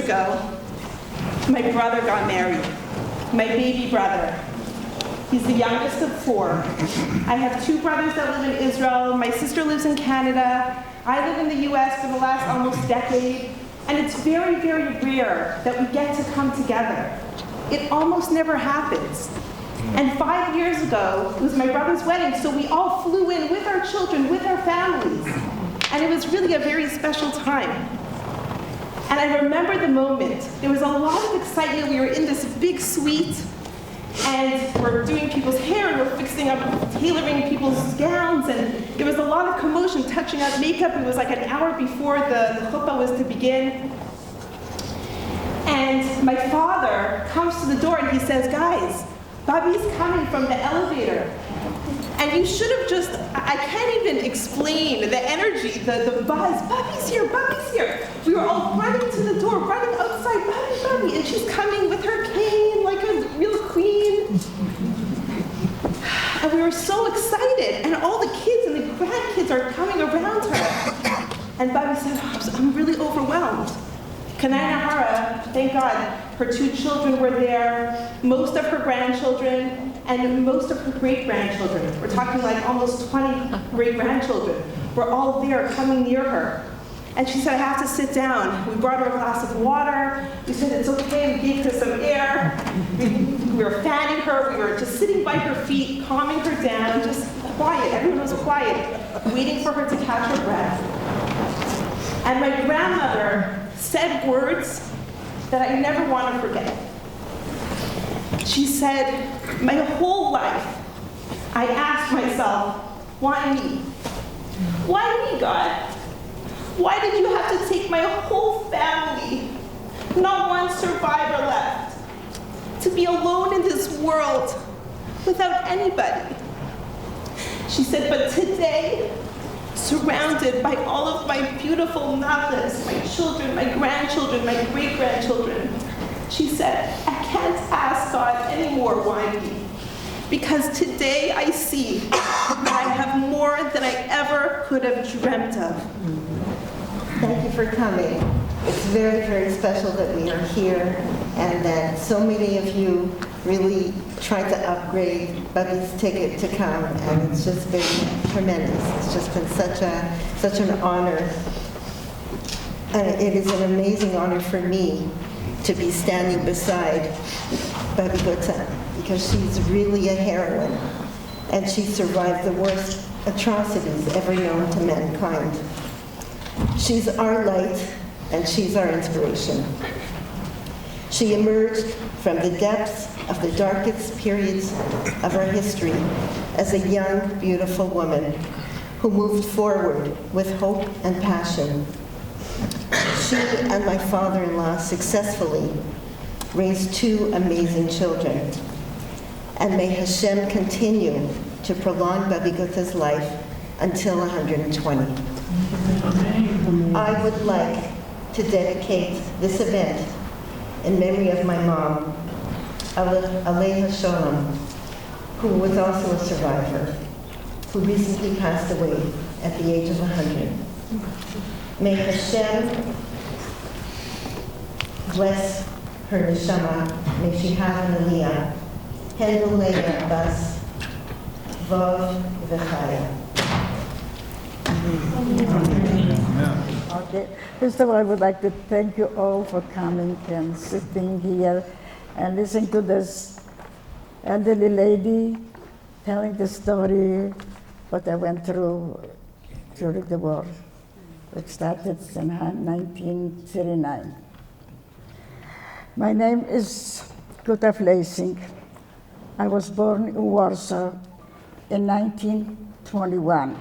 ago, my brother got married, my baby brother. He's the youngest of 4. I have 2 brothers that live in Israel. My sister lives in Canada. I live in the US for the last almost decade. And it's very, very rare that we get to come together. It almost never happens. And 5 years ago, it was my brother's wedding, so we all flew in with our children, with our families. And it was really a very special time. And I remember the moment. There was a lot of excitement. We were in this big suite, and we're doing people's hair, and we're fixing up, tailoring people's gowns, and there was a lot of commotion, touching up makeup. It was like an hour before the chuppah was to begin. And my father comes to the door and he says, guys, Bubby's coming from the elevator. And you should have just, I can't even explain the energy, the buzz. Bubby's here, Bubby's here. We were all running to the door, running outside, Bubby, Bubby. And she's coming with her cane like a real queen. And we were so excited. And all the kids and the grandkids are coming around her. And Bubby said, oh, I'm really overwhelmed. Kanai thank God, her 2 children were there, most of her grandchildren, and most of her great-grandchildren. We're talking like almost 20 great-grandchildren were all there coming near her. And she said, I have to sit down. We brought her a glass of water. We said, it's okay. We gave her some air. We were fanning her. We were just sitting by her feet, calming her down, just quiet. Everyone was quiet, waiting for her to catch her breath. And my grandmother said words that I never want to forget. She said, my whole life, I asked myself, why me? Why me, God? Why did you have to take my whole family, not one survivor left, to be alone in this world without anybody? She said, but today, surrounded by all of my beautiful nachas, my children, my grandchildren, my great-grandchildren, she said, I can't ask God anymore why me, because today I see that I have more than I ever could have dreamt of. Thank you for coming. It's very, very special that we are here and that so many of you really tried to upgrade Bubby's ticket to come, and it's just been tremendous. It's just been such an honor. And it is an amazing honor for me to be standing beside Bubby Guta, because she's really a heroine, and she survived the worst atrocities ever known to mankind. She's our light, and she's our inspiration. She emerged from the depths of the darkest periods of our history as a young, beautiful woman who moved forward with hope and passion. She and my father-in-law successfully raised 2 amazing children. And may Hashem continue to prolong Bubby Guta's life until 120. I would like to dedicate this event in memory of my mom, Aleha Shalom, who was also a survivor, who recently passed away at the age of 100. May Hashem bless her neshama. May she have an aliyah. Hendel Leah Bas Vav V'chaya. Okay. First of all, I would like to thank you all for coming and sitting here and listening to this elderly lady telling the story what I went through during the war, which started in 1939. My name is Guta Fleising. I was born in Warsaw in 1921.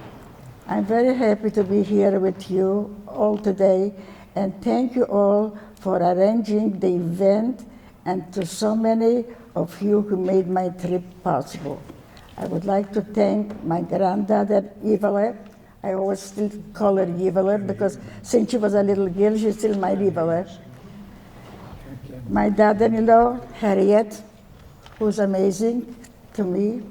I'm very happy to be here with you all today, and thank you all for arranging the event and to so many of you who made my trip possible. I would like to thank my granddaughter, Ivale. I always still call her Ivale because since she was a little girl, she's still my Ivale. My daughter-in-law, Harriet, who's amazing to me,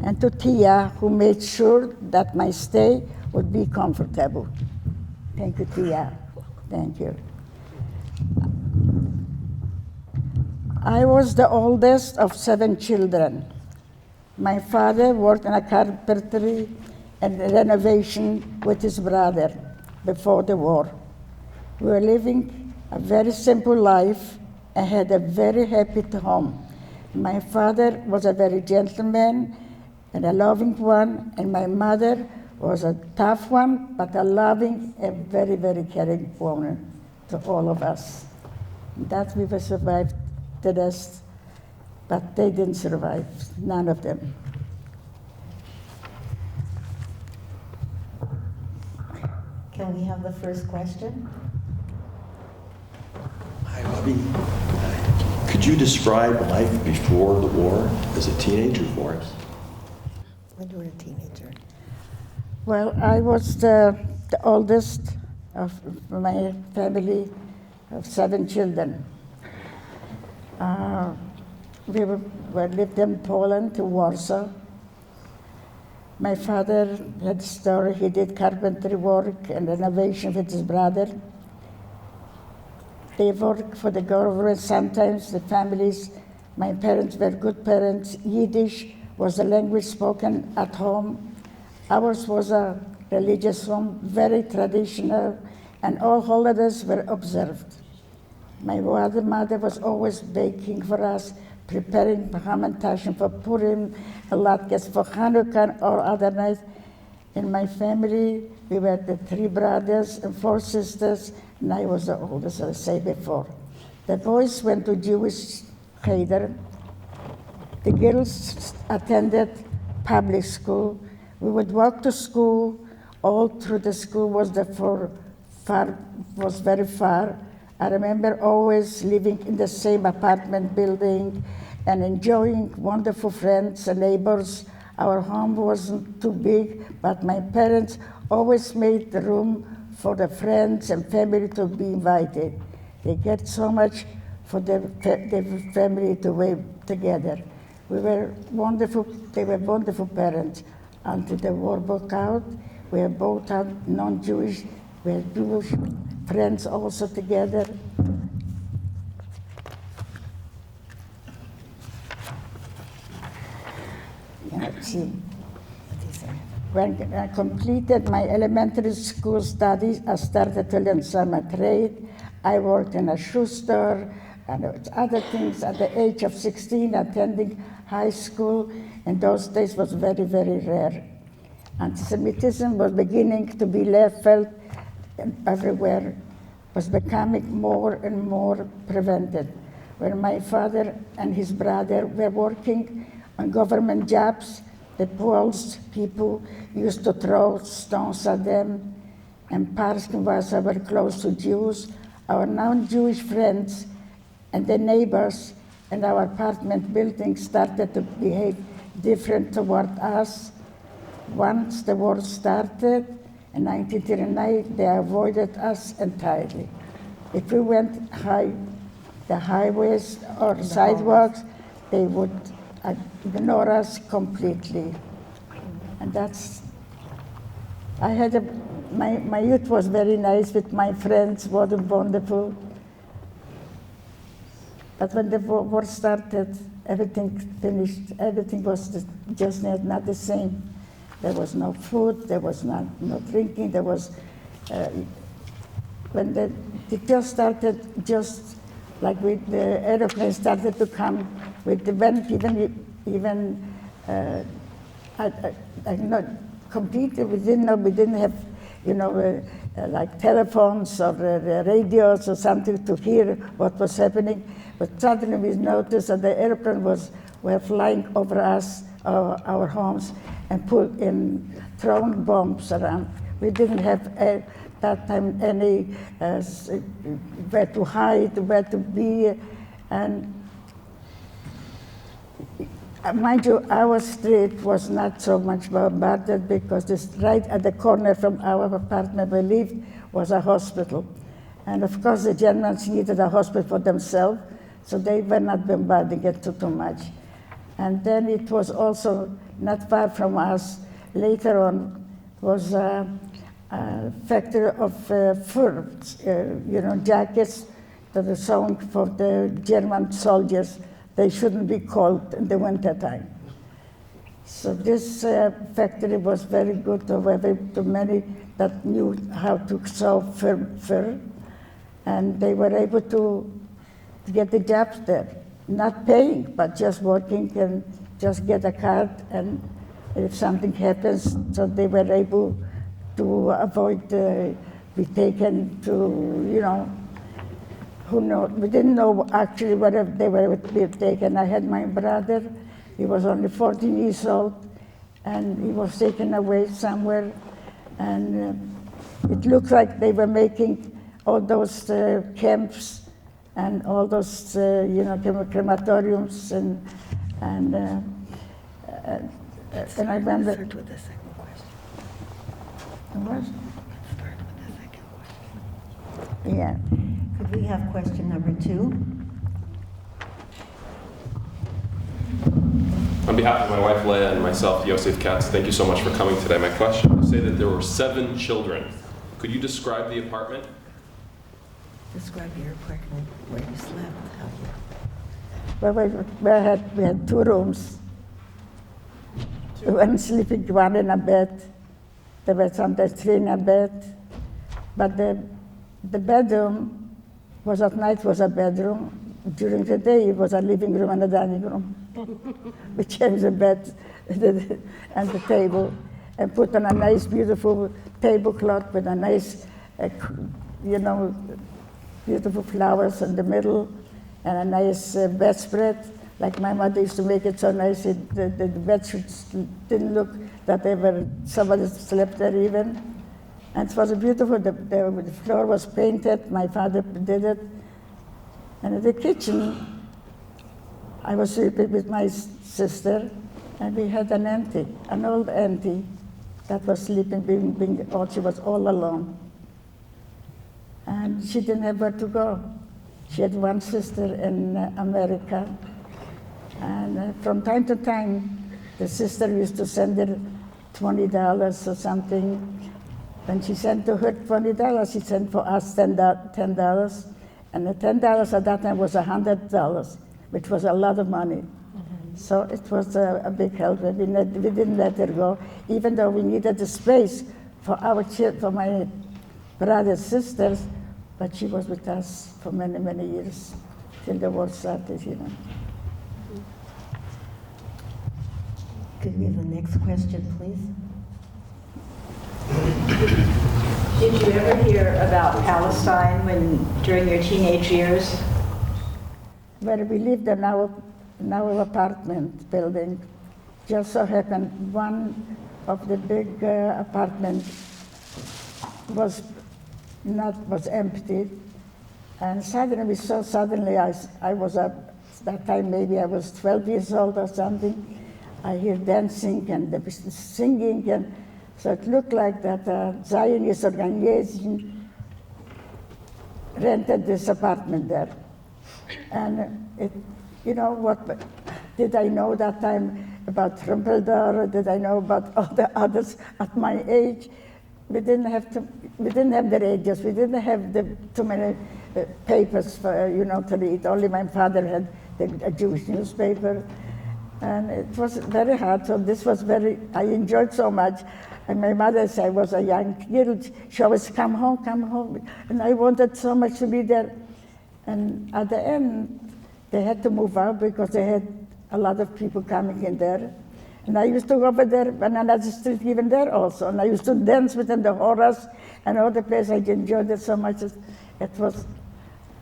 and to Tia, who made sure that my stay would be comfortable. Thank you, Tia. Thank you. I was the oldest of 7 children. My father worked in a carpentry and renovation with his brother before the war. We were living a very simple life and had a very happy home. My father was a very gentleman and a loving one, and my mother was a tough one, but a loving and very, very caring woman to all of us. That we survived the rest, but they didn't survive, none of them. Can we have the first question? Hi, Bubby. Could you describe life before the war as a teenager for us? When you were a teenager. Well, I was the oldest of my family of 7 children. We lived in Poland, to Warsaw. My father had a store. He did carpentry work and renovation with his brother. They worked for the government. Sometimes the families, my parents were good parents. Yiddish was the language spoken at home. Ours was a religious home, very traditional, and all holidays were observed. My mother was always baking for us, preparing hamantaschen for Purim, latkes for Hanukkah or other nights. In my family, we were the 3 brothers and 4 sisters, and I was the oldest, as I said before. The boys went to Jewish cheder. The girls attended public school. We would walk to school. All through the school was very far. I remember always living in the same apartment building and enjoying wonderful friends and neighbors. Our home wasn't too big, but my parents always made the room for the friends and family to be invited. They get so much for their family to be together. They were wonderful parents. Until the war broke out, we were both non-Jewish, we had Jewish friends also together. Let's see. When I completed my elementary school studies, I started to learn some trade. I worked in a shoe store and other things. At the age of 16, attending high school in those days was very, very rare. Anti-Semitism was beginning to be felt everywhere, was becoming more and more prevented. When my father and his brother were working on government jobs, the Polish people used to throw stones at them, and parks in Warsaw were close to Jews. Our non-Jewish friends and the neighbors in our apartment building started to behave different toward us. Once the war started, in 1939, they avoided us entirely. If we went the highways or sidewalks, they would ignore us completely. And my youth was very nice with my friends, wonderful. But when the war started, everything finished. Everything was just not the same. There was no food, there was no drinking, there was, when it just started, just like with the airplanes started to come, with the when even not completely, we didn't have, like telephones or radios or something to hear what was happening. But suddenly we noticed that the airplane were flying over us, our homes, and thrown bombs around. We didn't have at that time any where to hide, where to be, and mind you, our street was not so much bombarded because this right at the corner from our apartment we lived was a hospital. And of course the Germans needed a hospital for themselves, so they were not bombarding it too much. And then it was also not far from us, later on, was factory of fur, jackets that are sewn for the German soldiers. They shouldn't be cold in the winter time. So this factory was very good to many that knew how to sew fur, and they were able to get the jobs there, not paying, but just working and just get a card, and if something happens, so they were able to avoid be taken to, who knows? We didn't know actually whether they were being taken. I had my brother, he was only 14 years old, and he was taken away somewhere, and it looked like they were making all those camps and all those, crematoriums, and I remember. Start with the second question. What? Start with the second question. Yeah. Could we have question number 2? On behalf of my wife Leah and myself, Yosef Katz, thank you so much for coming today. My question, you say that there were 7 children. Could you describe the apartment? Describe your apartment, where you slept, how you... Well, we had 2 rooms. One sleeping, one in a bed. There were sometimes 3 in a bed. But the bedroom was at night was a bedroom. During the day, it was a living room and a dining room. We changed the bed and the table and put on a nice, beautiful tablecloth with a nice, beautiful flowers in the middle and a nice bedspread. Like my mother used to make it so nice, the bedsheets didn't look that somebody slept there even. And it was beautiful, the floor was painted, my father did it. And in the kitchen, I was sleeping with my sister, and we had an old auntie that was sleeping, she was all alone. And she didn't have where to go. She had one sister in America, and from time to time, the sister used to send her $20 or something. When she sent to her $20, she sent for us $10. And the $10 at that time was $100, which was a lot of money. Mm-hmm. So it was a big help. We didn't let her go, even though we needed the space for for my brothers, sisters, but she was with us for many, many years, till the war started, Could we have the next question, please? Did you ever hear about Palestine during your teenage years? Where we lived in our apartment building, just so happened one of the big apartments was empty, and suddenly I was up. That time maybe I was 12 years old or something. I hear dancing and the singing, and so it looked like that Zionist organization rented this apartment there. And what did I know that time about Trumpeldor? Did I know about all the others at my age? We didn't have the radios. We didn't have too many papers for, to read. Only my father had a Jewish newspaper. And it was very hard, so this was I enjoyed so much. And my mother said I was a young girl, she always come home. And I wanted so much to be there. And at the end, they had to move out because they had a lot of people coming in there. And I used to go over there, and another street even there also. And I used to dance within the horrors and all the place. I enjoyed it so much. It was,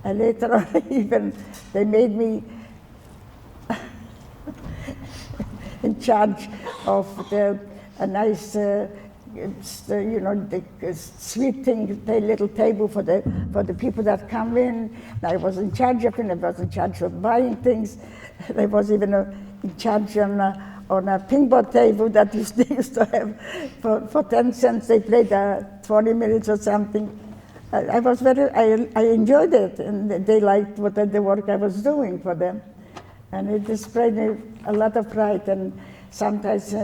later on even, they made me in charge of a nice, the sweet thing, the little table for the people that come in. And I was in charge of it. I was in charge of buying things. I was even in charge on a ping pong table that they used to have for 10 cents. They played 20 minutes or something. I enjoyed it, and they liked the work I was doing for them. And it displayed me a lot of pride, and sometimes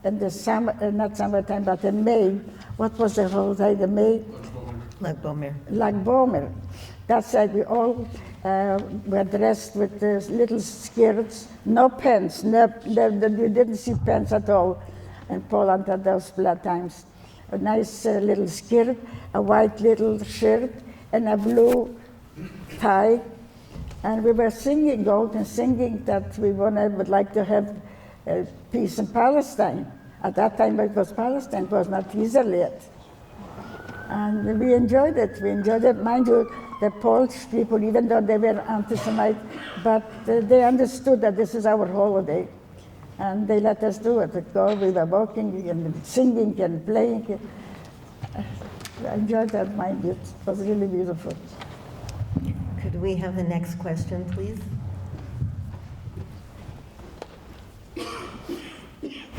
in the summer, not summertime, but in May. What was the holiday in May? Like Bomir. Like Bomer. That's why we all were dressed with these little skirts, no pants. You didn't see pants at all in Poland at those times. A nice little skirt, a white little shirt, and a blue tie. And we were singing out and singing that we would like to have peace in Palestine. At that time it was Palestine, it was not Israel yet. And we enjoyed it. We enjoyed it. Mind you, the Polish people, even though they were anti-Semite, but they understood that this is our holiday. And they let us do it. We were walking and singing and playing. I enjoyed that, mind you. It was really beautiful. Could we have the next question, please?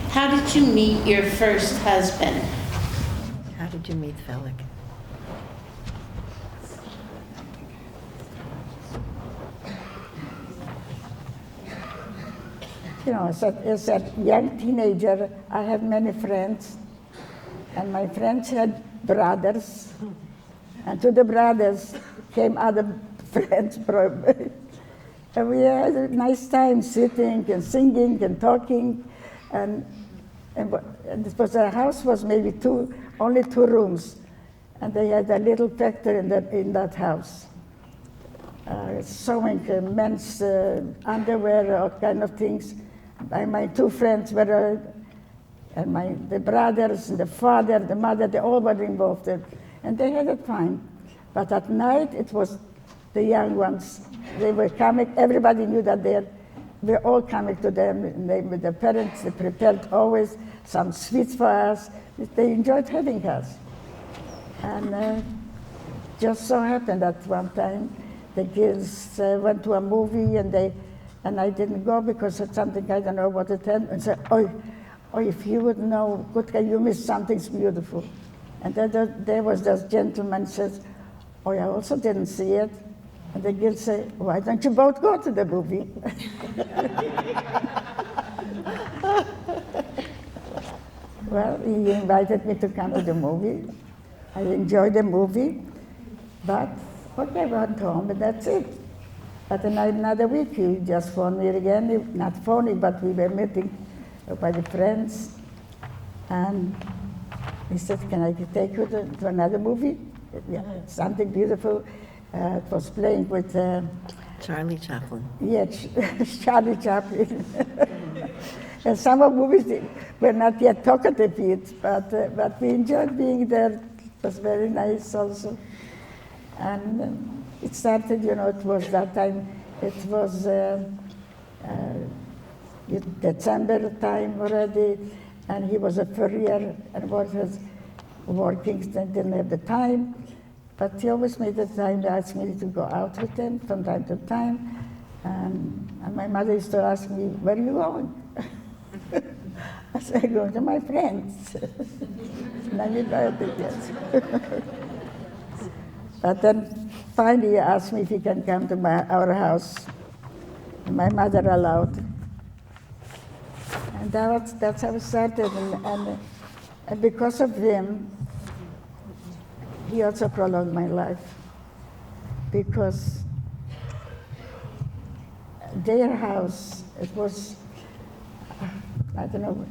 How did you meet your first husband? How did you meet Felix? You know, as a young teenager, I had many friends, and my friends had brothers, and to the brothers came other friends, probably. And we had a nice time sitting and singing and talking, and the house was maybe only 2 rooms, and they had a little factory in that house. Sewing men's underwear, all kind of things. My 2 friends were, and the brothers, and the father, the mother, they all were involved in, and they had it fine. But at night, it was the young ones. They were coming, everybody knew that they were all coming to them, and with their parents, they prepared always some sweets for us. They enjoyed having us. And just so happened that one time, the kids went to a movie, and I didn't go because it's something I don't know what it had, and said, oh, if you would know, you missed something beautiful. And then there was this gentleman says, oh, I also didn't see it. And the kids say, why don't you both go to the movie? Well, he invited me to come to the movie. I enjoyed the movie, but okay, went home, and that's it. But another week, he just phoned me again, not phoning, but we were meeting by the friends. And he said, can I take you to another movie? Yeah, something beautiful. It was playing with... Charlie Chaplin. Yeah, Charlie Chaplin. And some of the movies were not yet talkative yet, but we enjoyed being there. It was very nice also. And it started, it was that time, it was December time already, and he was a furrier and was working, didn't have the time, but he always made the time to ask me to go out with him from time to time. And my mother used to ask me, where are you going? I said, I'm going to my friends. Now you know it, yes. But then finally he asked me if he can come to our house. And my mother allowed. And that's how it started. And because of him, he also prolonged my life. Because their house, it was, I don't know,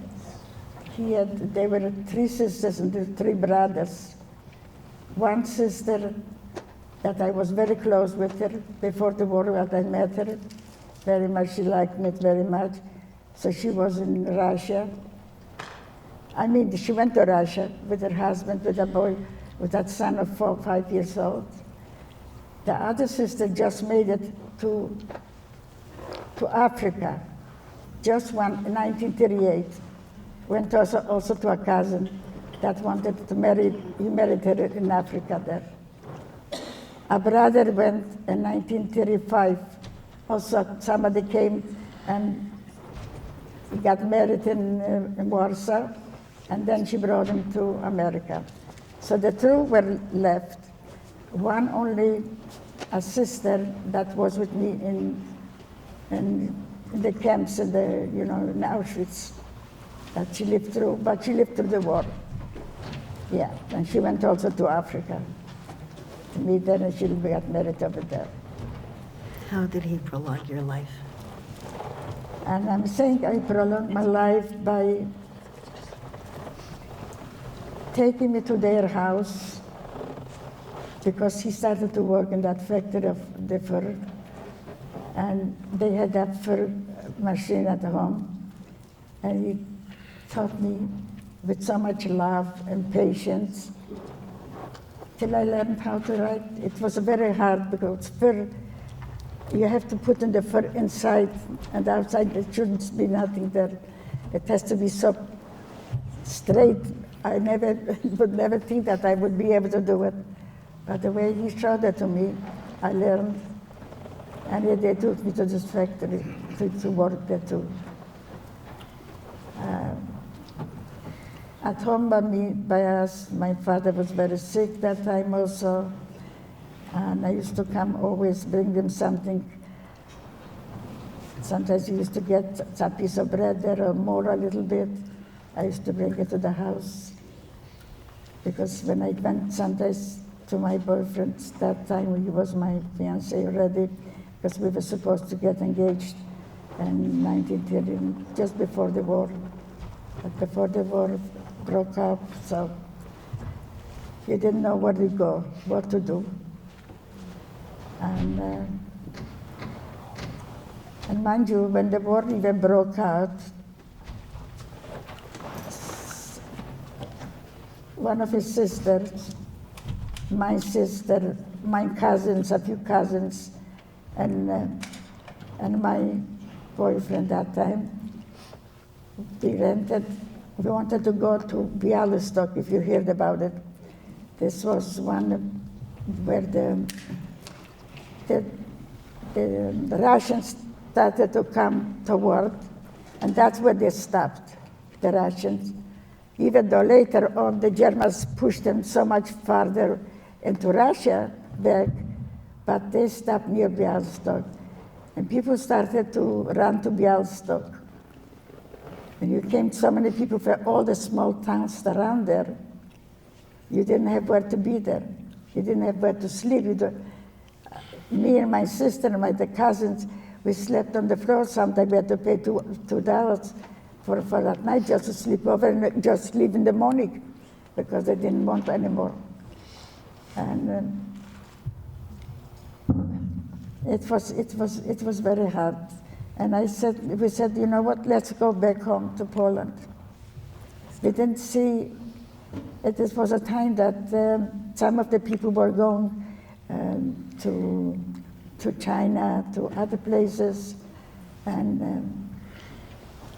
they were 3 sisters and 3 brothers. One sister that I was very close with her before the war, that I met her very much. She liked me very much. So she was in Russia. I mean, she went to Russia with her husband, with a boy, with that son of 4 or 5 years old. The other sister just made it to Africa, just in 1938. Went also to a cousin that wanted to marry, he married her in Africa there. A brother went in 1935. Also, somebody came and he got married in Warsaw, and then she brought him to America. So the 2 were left. One only, a sister that was with me in the camps in in Auschwitz. that she lived through, but she lived through the war. Yeah, and she went also to Africa to meet there, and she got married over there. How did he prolong your life? And I'm saying I prolonged my life by taking me to their house, because he started to work in that factory of the fur, and they had that fur machine at home, and he taught me with so much love and patience till I learned how to write. It was very hard because fur, you have to put in the fur inside, and outside there shouldn't be nothing there. It has to be so straight. I would never think that I would be able to do it. But the way he showed it to me, I learned. And they took me to this factory to work there too. At home by us, my father was very sick that time also. And I used to come always bring them something. Sometimes he used to get some piece of bread there or more a little bit. I used to bring it to the house. Because when I went sometimes to my boyfriend, that time he was my fiancé already, because we were supposed to get engaged in 1930, just before the war. But before the war broke up, so he didn't know where to go, what to do. And mind you, when the war even broke out, one of his sisters, my sister, my cousins, a few cousins, and my boyfriend that time, we wanted to go to Bialystok, if you heard about it. This was one where the Russians started to come toward, and that's where they stopped, the Russians. Even though later on the Germans pushed them so much farther into Russia back, but they stopped near Bialystok. And people started to run to Bialystok. And you came so many people from all the small towns around there. You didn't have where to be there. You didn't have where to sleep. Me and my sister and my cousins, we slept on the floor. Sometimes we had to pay $2 for that night just to sleep over and just leave in the morning because they didn't want anymore. And it was very hard. And we said, you know what, let's go back home to Poland. We didn't see, it was a time that some of the people were going to China, to other places,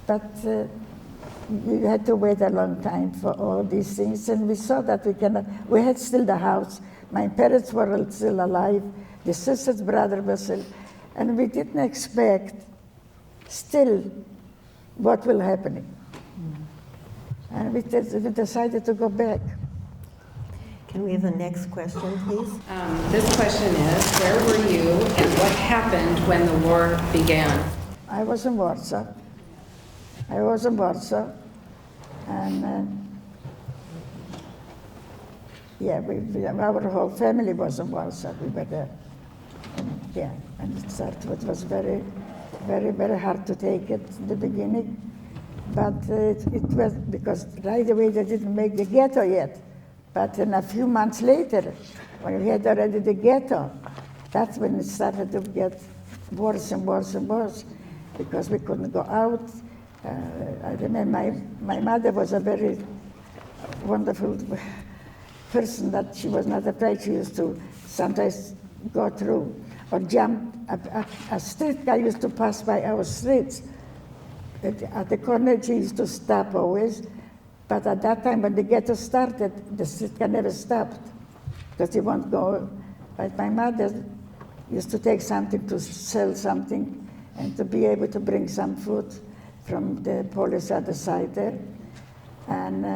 but we had to wait a long time for all these things, and we saw that we had still the house. My parents were still alive, the sister's brother was still, and we didn't expect still what will happen. And we decided to go back. Can we have the next question, please? This question is, where were you and what happened when the war began? I was in Warsaw. And our whole family was in Warsaw. We were there. Yeah, and it was very, very, very hard to take it in the beginning. But it was because right away they didn't make the ghetto yet. But in a few months later, when we had already the ghetto, that's when it started to get worse and worse and worse, because we couldn't go out. I remember my mother was a very wonderful person, that she was not afraid. She used to sometimes go through or jump. A street guy used to pass by our streets. At the corner, she used to stop always. But at that time, when the ghetto started, the street car never stopped because he won't go. But my mother used to take something to sell something and to be able to bring some food from the Polish other side there. And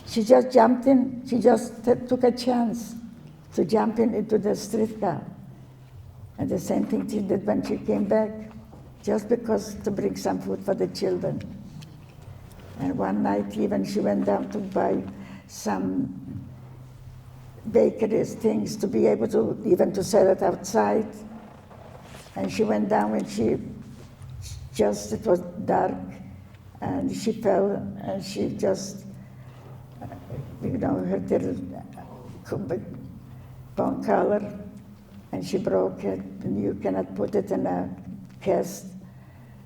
she just jumped in. She just took a chance to jump into the streetcar. And the same thing she did when she came back, just because to bring some food for the children. And one night even she went down to buy some bakery things to be able to even to sell it outside. And she went down and it was dark, and she fell and she just, hurt her bone collar, and she broke it, and you cannot put it in a cast.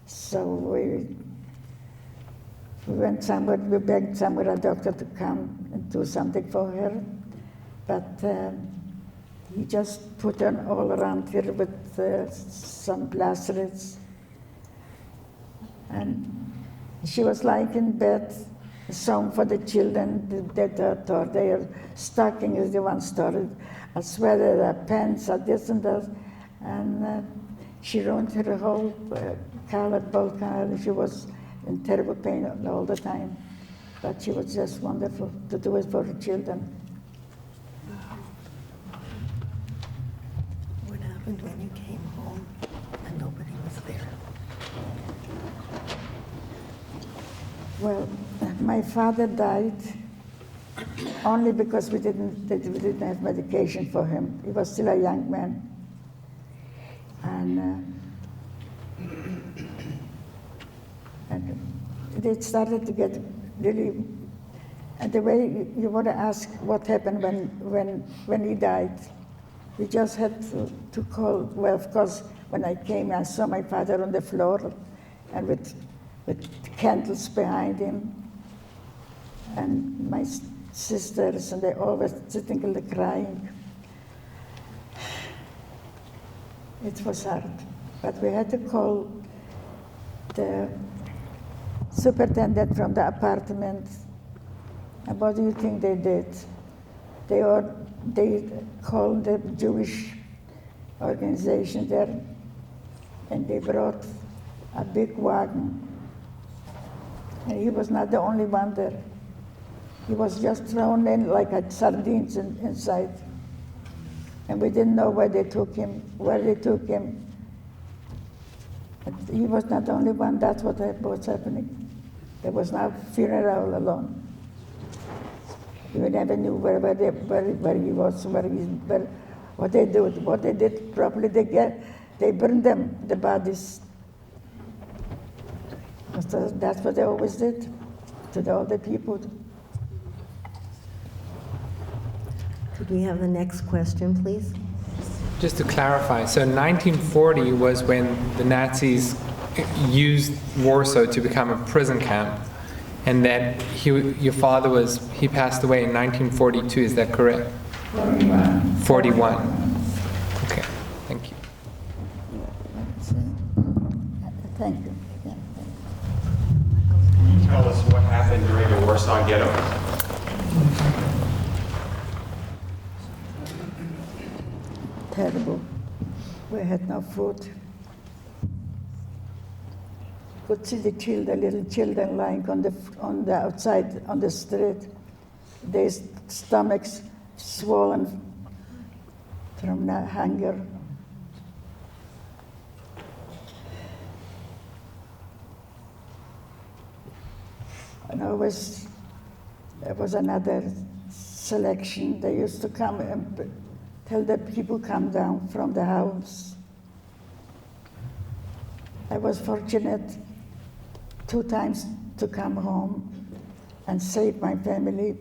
So we went somewhere, we begged somewhere a doctor to come and do something for her, but he just put on all around her with some plasters. And she was lying in bed, a song for the children, their stocking is the one started, a sweater, a pants, a this and that, and she ruined her whole both color. She was in terrible pain all the time, but she was just wonderful to do it for the children. What happened when you came home and nobody was there? Well, my father died only because we didn't have medication for him. He was still a young man. And it started to get really, and the way you want to ask what happened when he died, we just had to call. Well, of course, when I came, I saw my father on the floor and with candles behind him, and my sisters, and they always sitting and crying. It was hard, but we had to call the superintendent from the apartment. And what do you think they did? They called the Jewish organization there, and they brought a big wagon. And he was not the only one there. He was just thrown in like a sardines inside. And we didn't know where they took him. But he was not the only one. That's what was happening. There was no funeral alone. We never knew where he was, what they did. What they did probably they burned them, the bodies. That's what they always did to all the people. Could we have the next question, please? Just to clarify, so 1940 was when the Nazis used Warsaw to become a prison camp, and that your father he passed away in 1942, is that correct? 41. Okay, thank you. Thank you. Yeah. Can you tell us what happened during the Warsaw Ghetto? Terrible. We had no food. Could see the little children lying on the outside on the street, their stomachs swollen from hunger. And always there was another selection. They used to come and tell the people come down from the house. I was fortunate 2 times to come home and save my family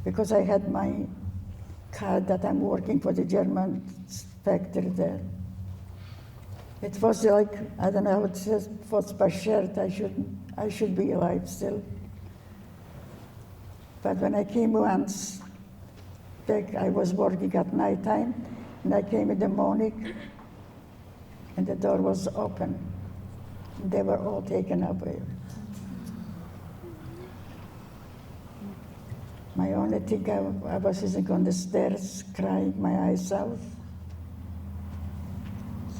because I had my card that I'm working for the German factory there. It was like, I don't know how it says, it was beschert, I should be alive still. But when I came once back, I was working at night time, and I came in the morning, and the door was open. They were all taken away. My only thing, I was sitting on the stairs, crying my eyes out.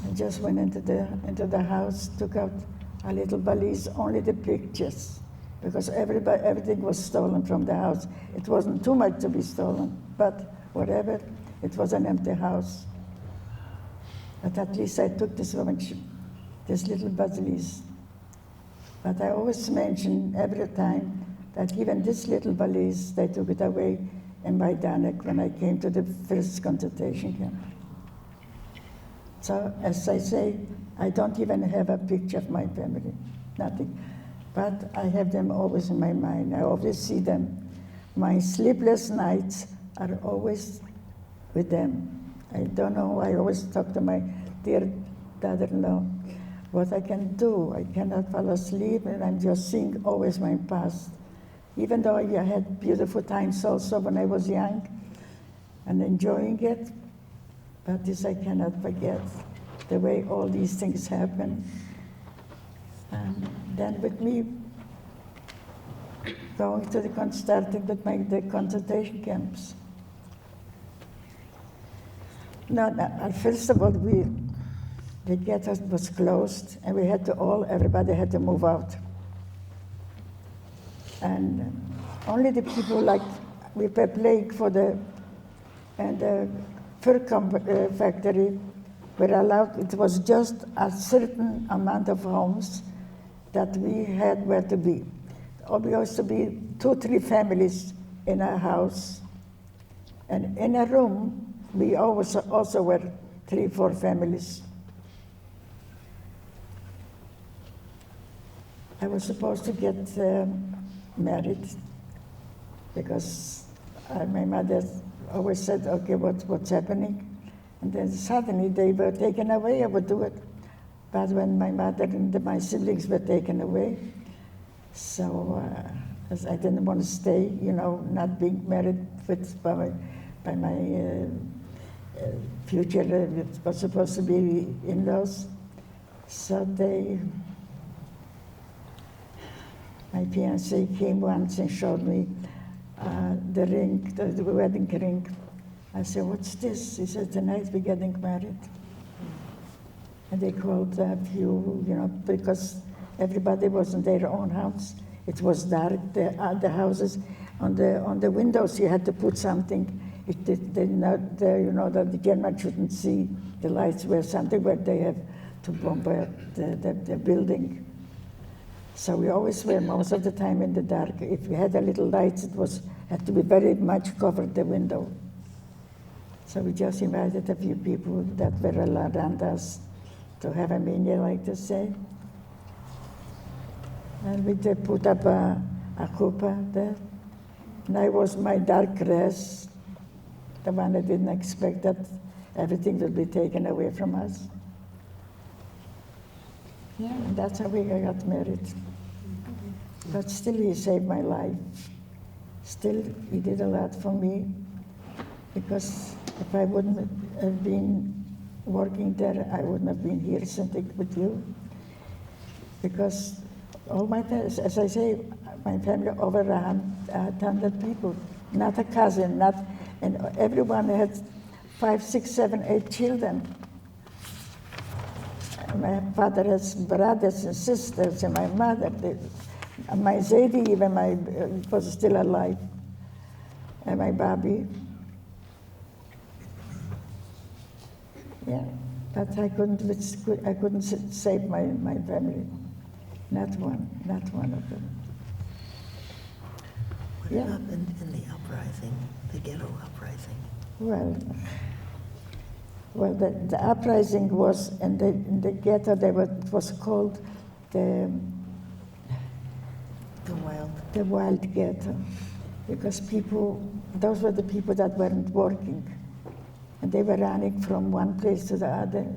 I just went into the house, took out a little valise, only the pictures, because everything was stolen from the house. It wasn't too much to be stolen, but whatever, it was an empty house. But at least I took this little valise. But I always mention every time that even this little valise, they took it away in Majdanek when I came to the first concentration camp. So, as I say, I don't even have a picture of my family, nothing. But I have them always in my mind. I always see them. My sleepless nights are always with them. I don't know, I always talk to my dear daughter-in-law what I can do. I cannot fall asleep, and I'm just seeing always my past. Even though I had beautiful times also when I was young and enjoying it, but this I cannot forget, the way all these things happen. And then with me going to starting with the concentration camps. No, first of all, the ghetto was closed, and we had to everybody had to move out. And only the people like we were playing for the fur factory were allowed. It was just a certain amount of homes that we had where to be. We used to be 2, 3 families in a house, and in a room we also were 3, 4 families. I was supposed to get married because my mother always said, okay, what's happening? And then suddenly they were taken away, I would do it. But when my mother and my siblings were taken away, so as I didn't want to stay, not being married by my future, it was supposed to be in-laws. So my fiancé came once and showed me the ring, the wedding ring. I said, what's this? He said, tonight we're getting married. And they called a few, because everybody was in their own house. It was dark, the houses, on the windows you had to put something. That the Germans shouldn't see the lights were something where they have to bombard the building. So we always were most of the time in the dark. If we had a little lights, had to be very much covered the window. So we just invited a few people that were around us to have a minyan, like to say. And we did put up a chuppah there. And I was my dark dress, the one I didn't expect that everything would be taken away from us. Yeah, and that's how we got married. But still, he saved my life. Still, he did a lot for me, because if I wouldn't have been working there, I wouldn't have been here sitting with you. Because all my family, as I say, my family over 100 people, not a cousin, and everyone had 5, 6, 7, 8 children. My father has brothers and sisters, and my mother, my Zadie even was still alive, and my Bubby. Yeah, but I couldn't save my family. Not one of them. What happened in the uprising, the Ghetto Uprising? Well, the uprising was in the ghetto. It was called the wild ghetto, because those were the people that weren't working, and they were running from one place to the other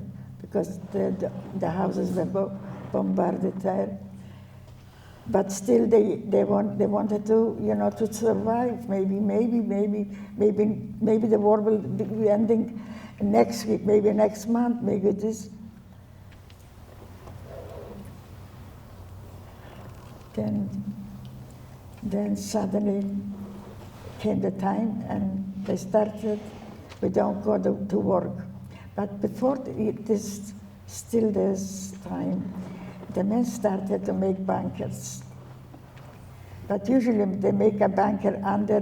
because the houses were bombarded there. But still, they wanted to to survive. Maybe the war will be ending next week, maybe next month, maybe this. Then suddenly came the time, and they started. We don't go to work, but before this time, the men started to make bunkers. But usually they make a bunker under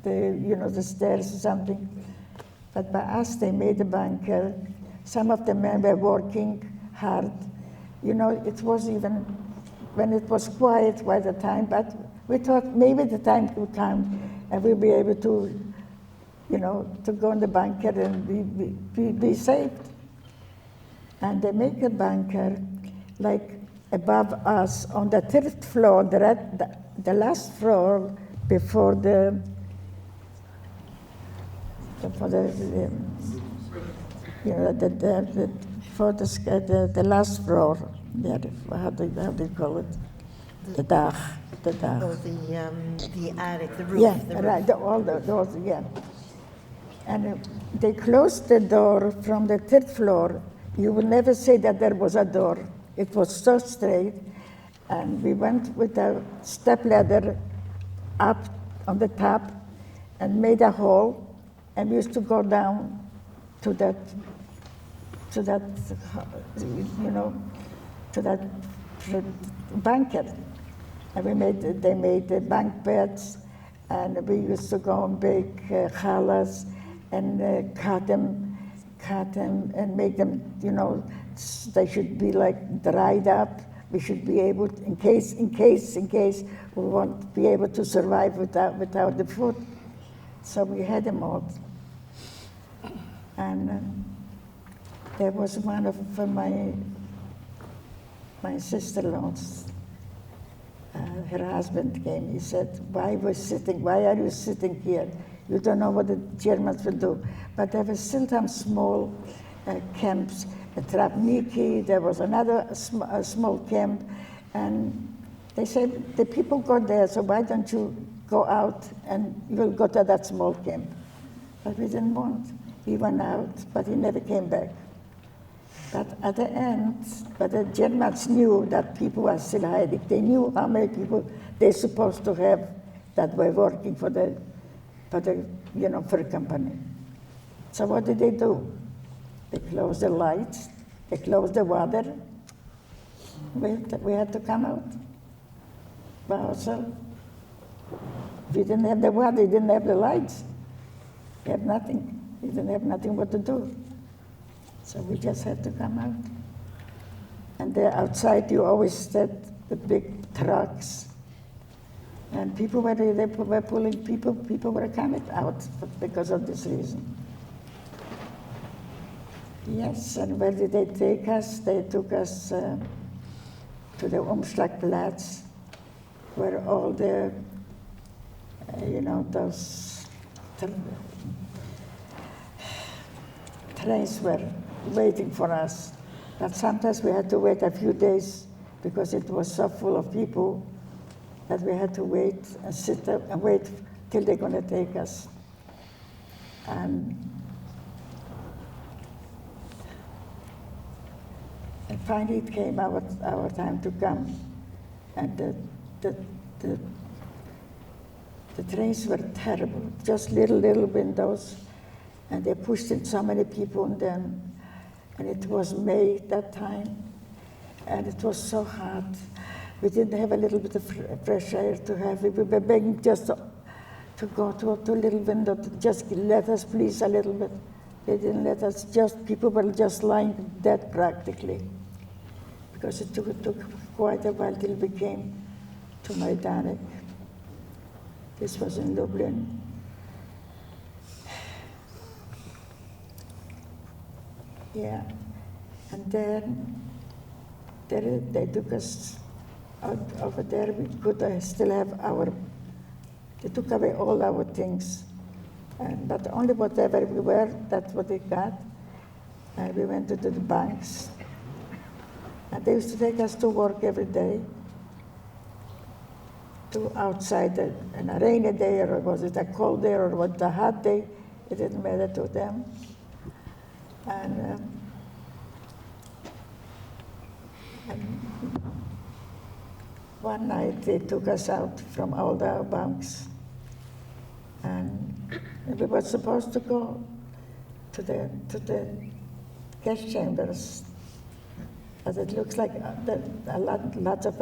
the stairs or something. But by us, they made a bunker. Some of the men were working hard. It was even when it was quiet by the time, but we thought maybe the time could come and we'll be able to, to go in the bunker and be saved. And they make a bunker like above us on the third floor, the last floor before the last floor. Yeah, how do you call it? The dach. Oh, the attic, the roof. Yeah, the roof. right, all the doors, yeah. And they closed the door from the third floor. You would never say that there was a door. It was so straight. And we went with a step ladder up on the top and made a hole. And we used to go down to that bunker. And they made the bunk beds, and we used to go and bake challahs and cut them and make them, they should be like dried up. We should be able, in case we won't be able to survive without the food. So we had them all. And there was one of my sister-in-laws. Her husband came. He said, why are you sitting here? You don't know what the Germans will do. But there were still some small camps. At Travniki, there was another small camp. And they said, the people go there, so why don't you go out and you'll go to that small camp? But we didn't want. He went out, but he never came back. But at the end, the Germans knew that people were still hiding. They knew how many people they're supposed to have that were working for the fur company. So what did they do? They closed the lights, they closed the water. We had to come out by ourselves. We didn't have the water, we didn't have the lights. We had nothing. We didn't have nothing what to do. So we just had to come out. And there outside you always said the big trucks. And people were pulling people were coming out because of this reason. Yes, and where did they take us? They took us to the Umschlagplatz, where all the, those trains were waiting for us. But sometimes we had to wait a few days because it was so full of people that we had to wait and sit there and wait till they're going to take us. And finally it came our time to come. And the trains were terrible, just little windows. And they pushed in so many people in them. And it was May that time. And it was so hot. We didn't have a little bit of fresh air to have. We were begging just to go to a little window, to just let us please a little bit. They didn't let us, people were just lying dead practically. Because it took quite a while till we came to Majdanek. This was in Lublin. Yeah, and then they took us out over there. We could still have they took away all our things, but only whatever we were, that's what they got. And we went to the banks. And they used to take us to work every day, to outside on a rainy day, or was it a cold day, or was it a hot day, it didn't matter to them. And one night they took us out from all the bunks, and we were supposed to go to the gas chambers, but it looks like lots of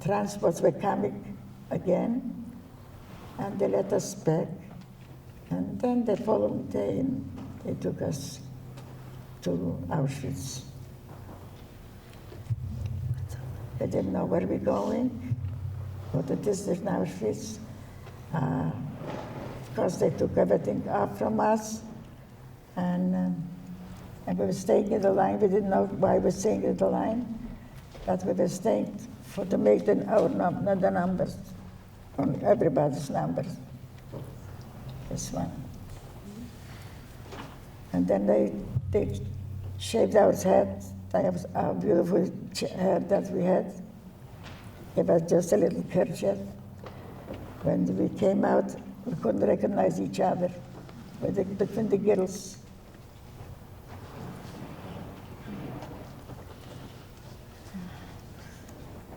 transports were coming again, and they let us back, and then the following day they took us to Auschwitz. We didn't know where we're going, what it is in our streets. Of course, they took everything off from us, and we were staying in the line. We didn't know why we were staying in the line, but we were staying to make the numbers, on everybody's numbers. This one. And then they shaved our heads. I have our beautiful hair that we had. It was just a little kerchief. When we came out, we couldn't recognize each other between the girls.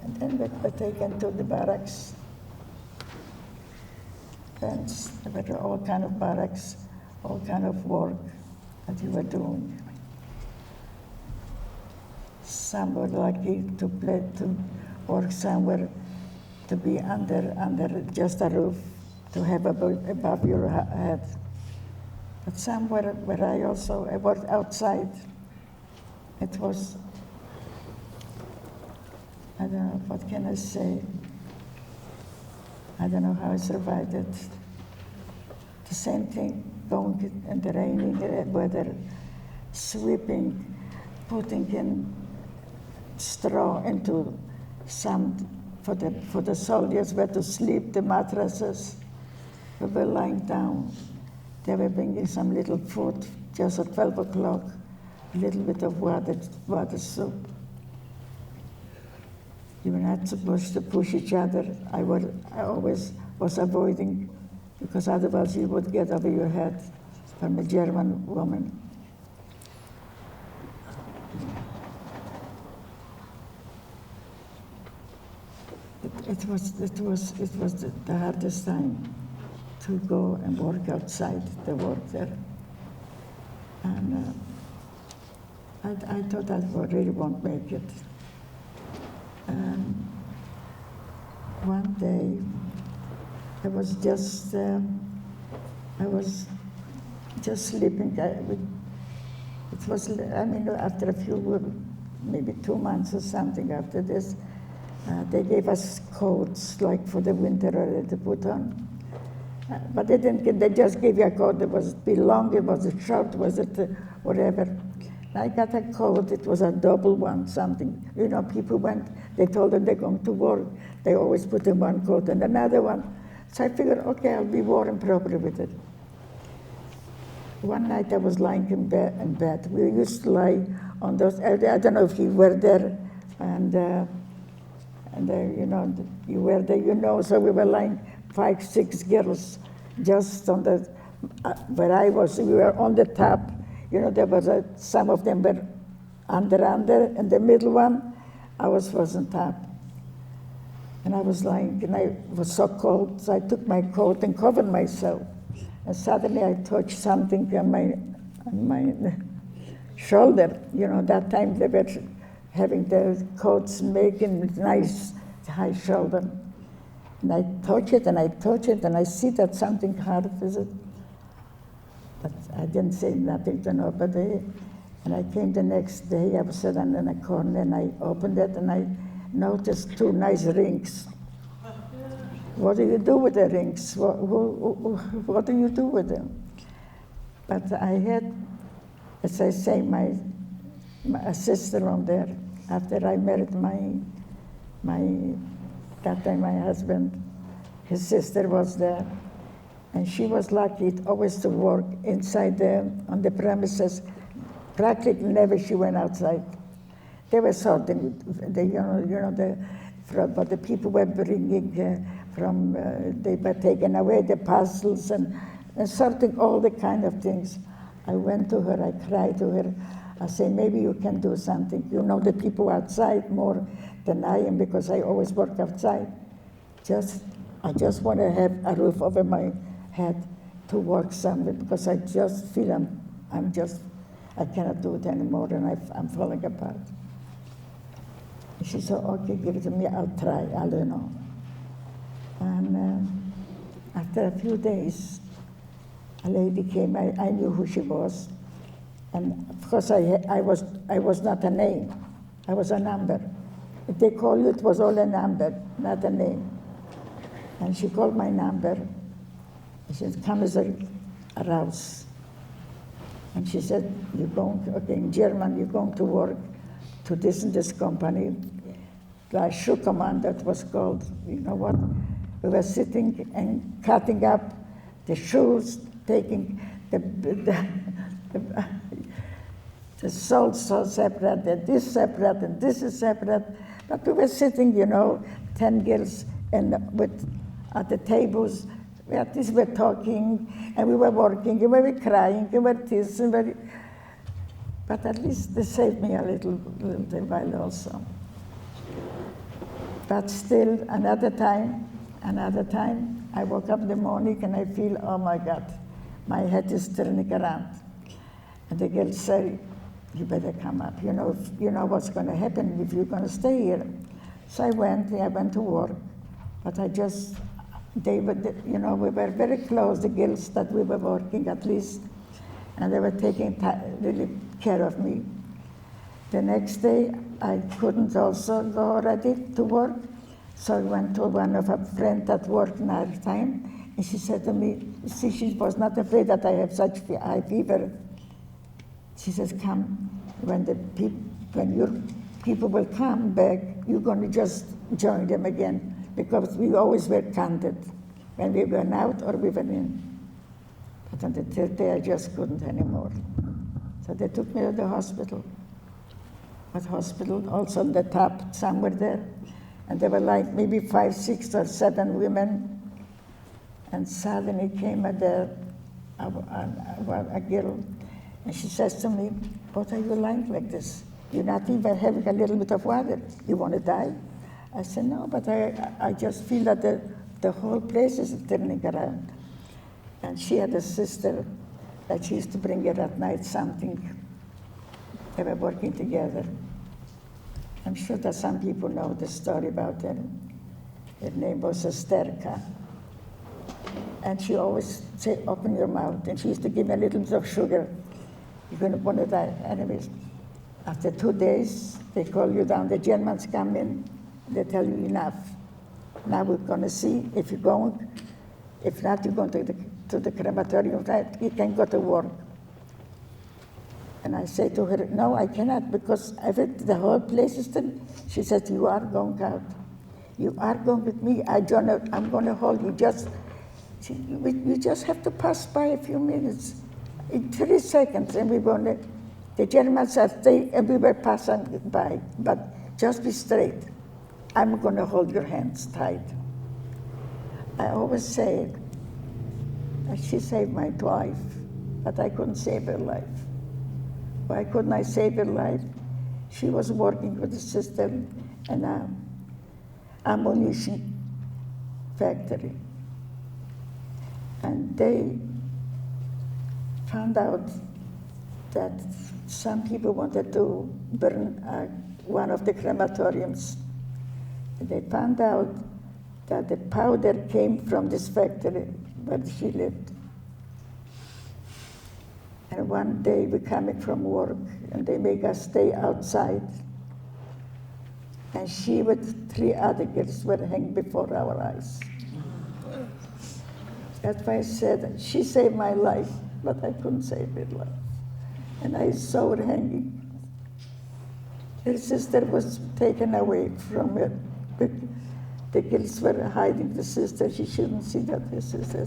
And then we were taken to the barracks. And there were all kind of barracks, all kind of work that we were doing. Some were lucky to work somewhere, to be under just a roof, to have above your head. But some where I worked outside. It was, I don't know, what can I say? I don't know how I survived it. The same thing, going in the rainy weather, sweeping, putting in straw into some, for the soldiers were to sleep, the mattresses. We were lying down. They were bringing some little food just at 12 o'clock, a little bit of water soup. You were not supposed to push each other. I always was avoiding, because otherwise you would get over your head from a German woman. It was the hardest time to go and work outside the work there. And I thought I really won't make it. And one day, I was just sleeping. It was, after a few, maybe 2 months or something after this, they gave us coats, like for the winter to put on. But they just gave you a coat. It was long, it was short, was it whatever. I got a coat, it was a double one, something. People went, they told them they're going to work. They always put in one coat and another one. So I figured, okay, I'll be warm properly with it. One night I was lying in bed. We used to lie on those, I don't know if you were there, and you were there, so we were lying 5, 6 girls just on the, where I was, we were on the top. There was some of them were under, and the middle one, I was on top. And I was lying, and I was so cold, so I took my coat and covered myself. And suddenly I touched something on my shoulder. That time they were having the coats making nice high shoulder. And I touch it, and I see that something hard is it. But I didn't say nothing to nobody. And I came the next day, I was sitting in a corner, and I opened it, and I noticed 2 nice rings. What do you do with the rings? What do you do with them? But I had, as I say, my sister on there. After I married that time my husband, his sister was there. And she was lucky always to work inside on the premises. Practically never she went outside. They were sorting, but the people were bringing they were taking away the parcels and sorting all the kind of things. I went to her, I cried to her. I said, maybe you can do something. You know the people outside more than I am, because I always work outside. I just want to have a roof over my head to work somewhere, because I just feel I cannot do it anymore, and I'm falling apart. She said, okay, give it to me, I'll try, I don't know. And after a few days, a lady came, I knew who she was. And of course I was not a name, I was a number. If they call you, it was all a number, not a name. And she called my number. She said, come as a house. And she said, you're going, okay, in German, you're going to work to this and this company. The Schuhmann, that was called, you know what? We were sitting and cutting up the shoes, taking the salt so separate, and this separate, and this is separate. But we were sitting, 10 girls and at the tables. We at least were talking, and we were working, and we were crying, and we were teasing. But at least they saved me a little while also. But still, another time, I woke up in the morning and I feel, oh my God, my head is turning around. And the girls say, you better come up. You know what's going to happen if you're going to stay here. So I went to work, but we were very close, the girls that we were working at least, and they were taking really care of me. The next day, I couldn't also go already to work, so I went to one of her friends that worked night time, and she said to me, see, she was not afraid that I have such high fever. She says, come, when your people will come back, you're going to just join them again, because we always were counted when we went out or we went in. But on the third day, I just couldn't anymore. So they took me to the hospital. But hospital, also on the top, somewhere there. And there were like maybe 5, 6, or 7 women. And suddenly came a girl, and she says to me, what are you like this? You're not even having a little bit of water. You want to die? I said, no, but I just feel that the whole place is turning around. And she had a sister that she used to bring her at night something. They were working together. I'm sure that some people know the story about her. Her name was Esterka. And she always said, open your mouth. And she used to give me a little bit of sugar. You're going to want to die. Anyways, after 2 days, they call you down. The Germans come in. They tell you enough. Now we're going to see if you're going. If not, you're going to the crematorium. You can go to work. And I say to her, no, I cannot, because the whole place is still. She says, you are going out. You are going with me. I'm going to hold you. You just have to pass by a few minutes. In 3 seconds, and the Germans are staying, and we were passing by. But just be straight. I'm going to hold your hands tight. I always say that she saved my life, but I couldn't save her life. Why couldn't I save her life? She was working with the sister in an ammunition factory. And they found out that some people wanted to burn one of the crematoriums. They found out that the powder came from this factory where she lived. And one day we're coming from work, and they make us stay outside. And she with 3 other girls were hanging before our eyes. That's why I said, she saved my life, but I couldn't save her life. And I saw her hanging. Her sister was taken away from her. The girls were hiding the sister. She shouldn't see that her sister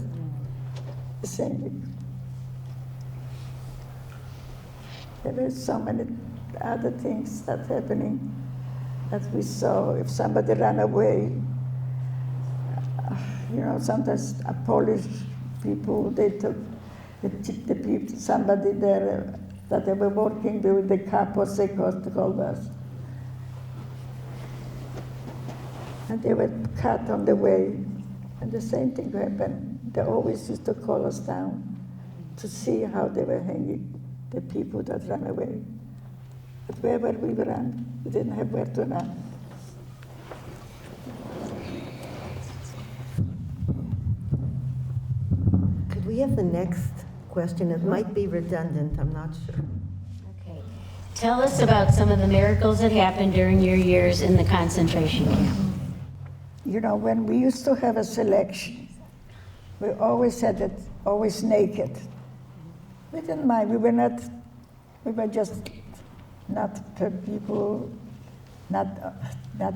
is hanging. There were so many other things that happening that we saw. If somebody ran away, sometimes Polish people, they took the people, somebody there that they were working with the capos, they called us. And they were cut on the way. And the same thing happened. They always used to call us down to see how they were hanging, the people that ran away. But wherever we ran, we didn't have where to run. Could we have the next question? It might be redundant, I'm not sure. Okay. Tell us about some of the miracles that happened during your years in the concentration camp. You know, when we used to have a selection, we always had it always naked. We didn't mind. We were just not per people, not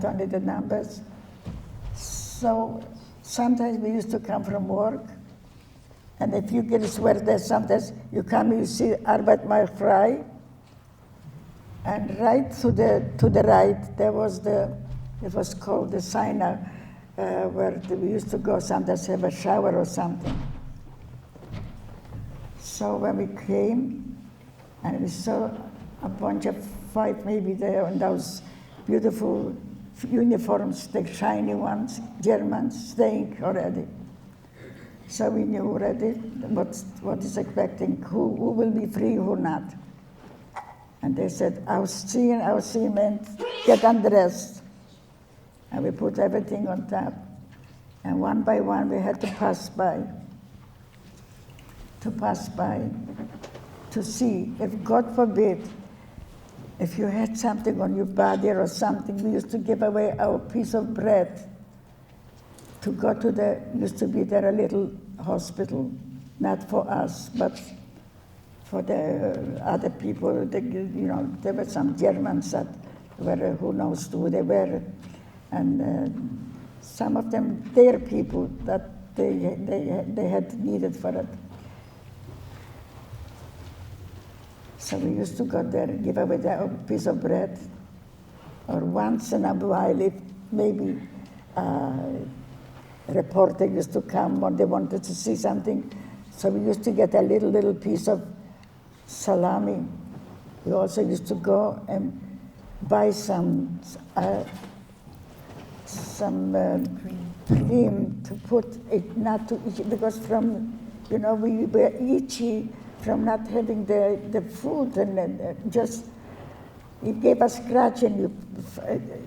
only the numbers. So sometimes we used to come from work, and if you get a sweater, sometimes you come, you see Arbeit macht frei, and right to the right there was it was called the sauna, where we used to go sometimes have a shower or something. So when we came, and we saw a bunch of 5 maybe there, and those beautiful uniforms, the shiny ones, Germans, staying already. So we knew already what is expecting, who will be free, who not. And they said, our men, get undressed. And we put everything on top. And one by one, we had to pass by, to see, if God forbid, if you had something on your body or something, we used to give away our piece of bread to go to used to be there a little hospital, not for us, but for the other people. There were some Germans that were, who knows who they were, and some of them, their people that they had needed for it. So we used to go there and give away a piece of bread, or once in a while, if maybe a reporter used to come or they wanted to see something, so we used to get a little piece of salami. We also used to go and buy some cream to put it, not to eat, because we were itchy from not having the food, and just it gave us scratch, and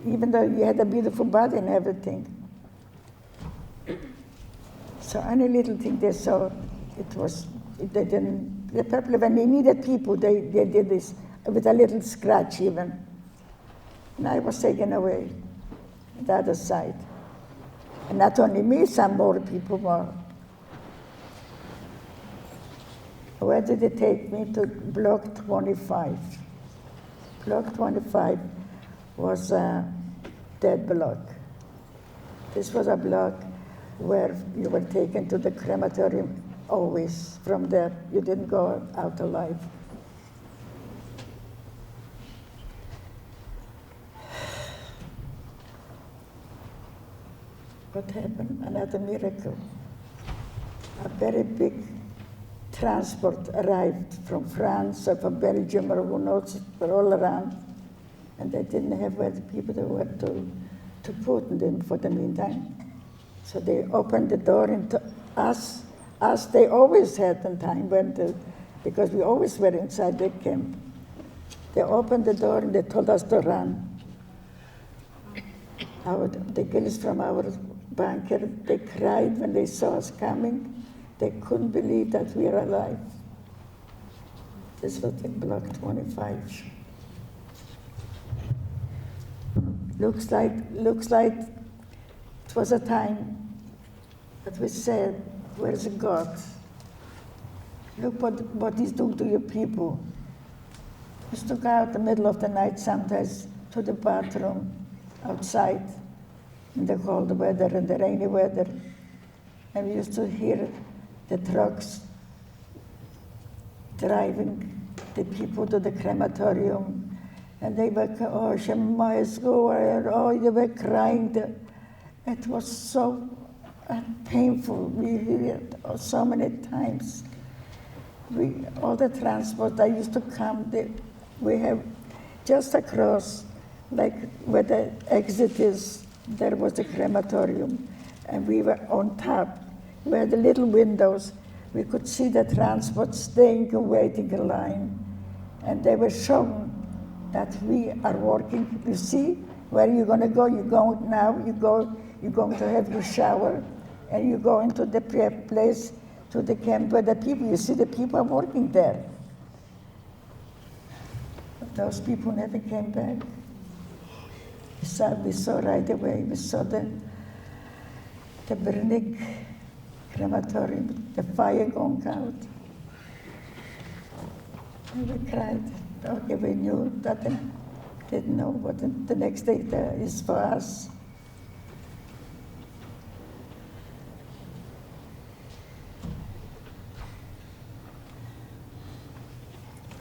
even though you had a beautiful body and everything. So any little thing they saw, they didn't, the people, when they needed people, they did this with a little scratch even. And I was taken away, the other side. And not only me, some more people were. Where did they take me? To Block 25. Block 25 was a dead block. This was a block where you were taken to the crematorium always. From there, you didn't go out alive. What happened? Another miracle. A very big transport arrived from France or from Belgium or who knows, all around, and they didn't have where the people were to put them for the meantime. So they opened the door into us, as they always had in time, because we always were inside the camp. They opened the door and they told us to run. The girls from our bunker, they cried when they saw us coming. They couldn't believe that we were alive. This was in Block 25. Looks like it was a time that we said, where's God? Look what he's doing to your people. We used to go out in the middle of the night sometimes to the bathroom outside in the cold weather and the rainy weather, and we used to hear the trucks driving the people to the crematorium, and they were, oh, they were crying. It was so painful. We heard it so many times. All the transport that used to come, we have just across, like where the exit is, there was the crematorium, and we were on top. We had the little windows. We could see the transport staying and waiting in line. And they were shown that we are working. You see, where are you going to go? You're going now, you're going to have your shower, and you go into the place, to the camp where the people, you see the people are working there. those people never came back. We saw right away, we saw the burning crematorium, the fire going out. And we cried. Okay, we knew that they didn't know what the next day there is for us.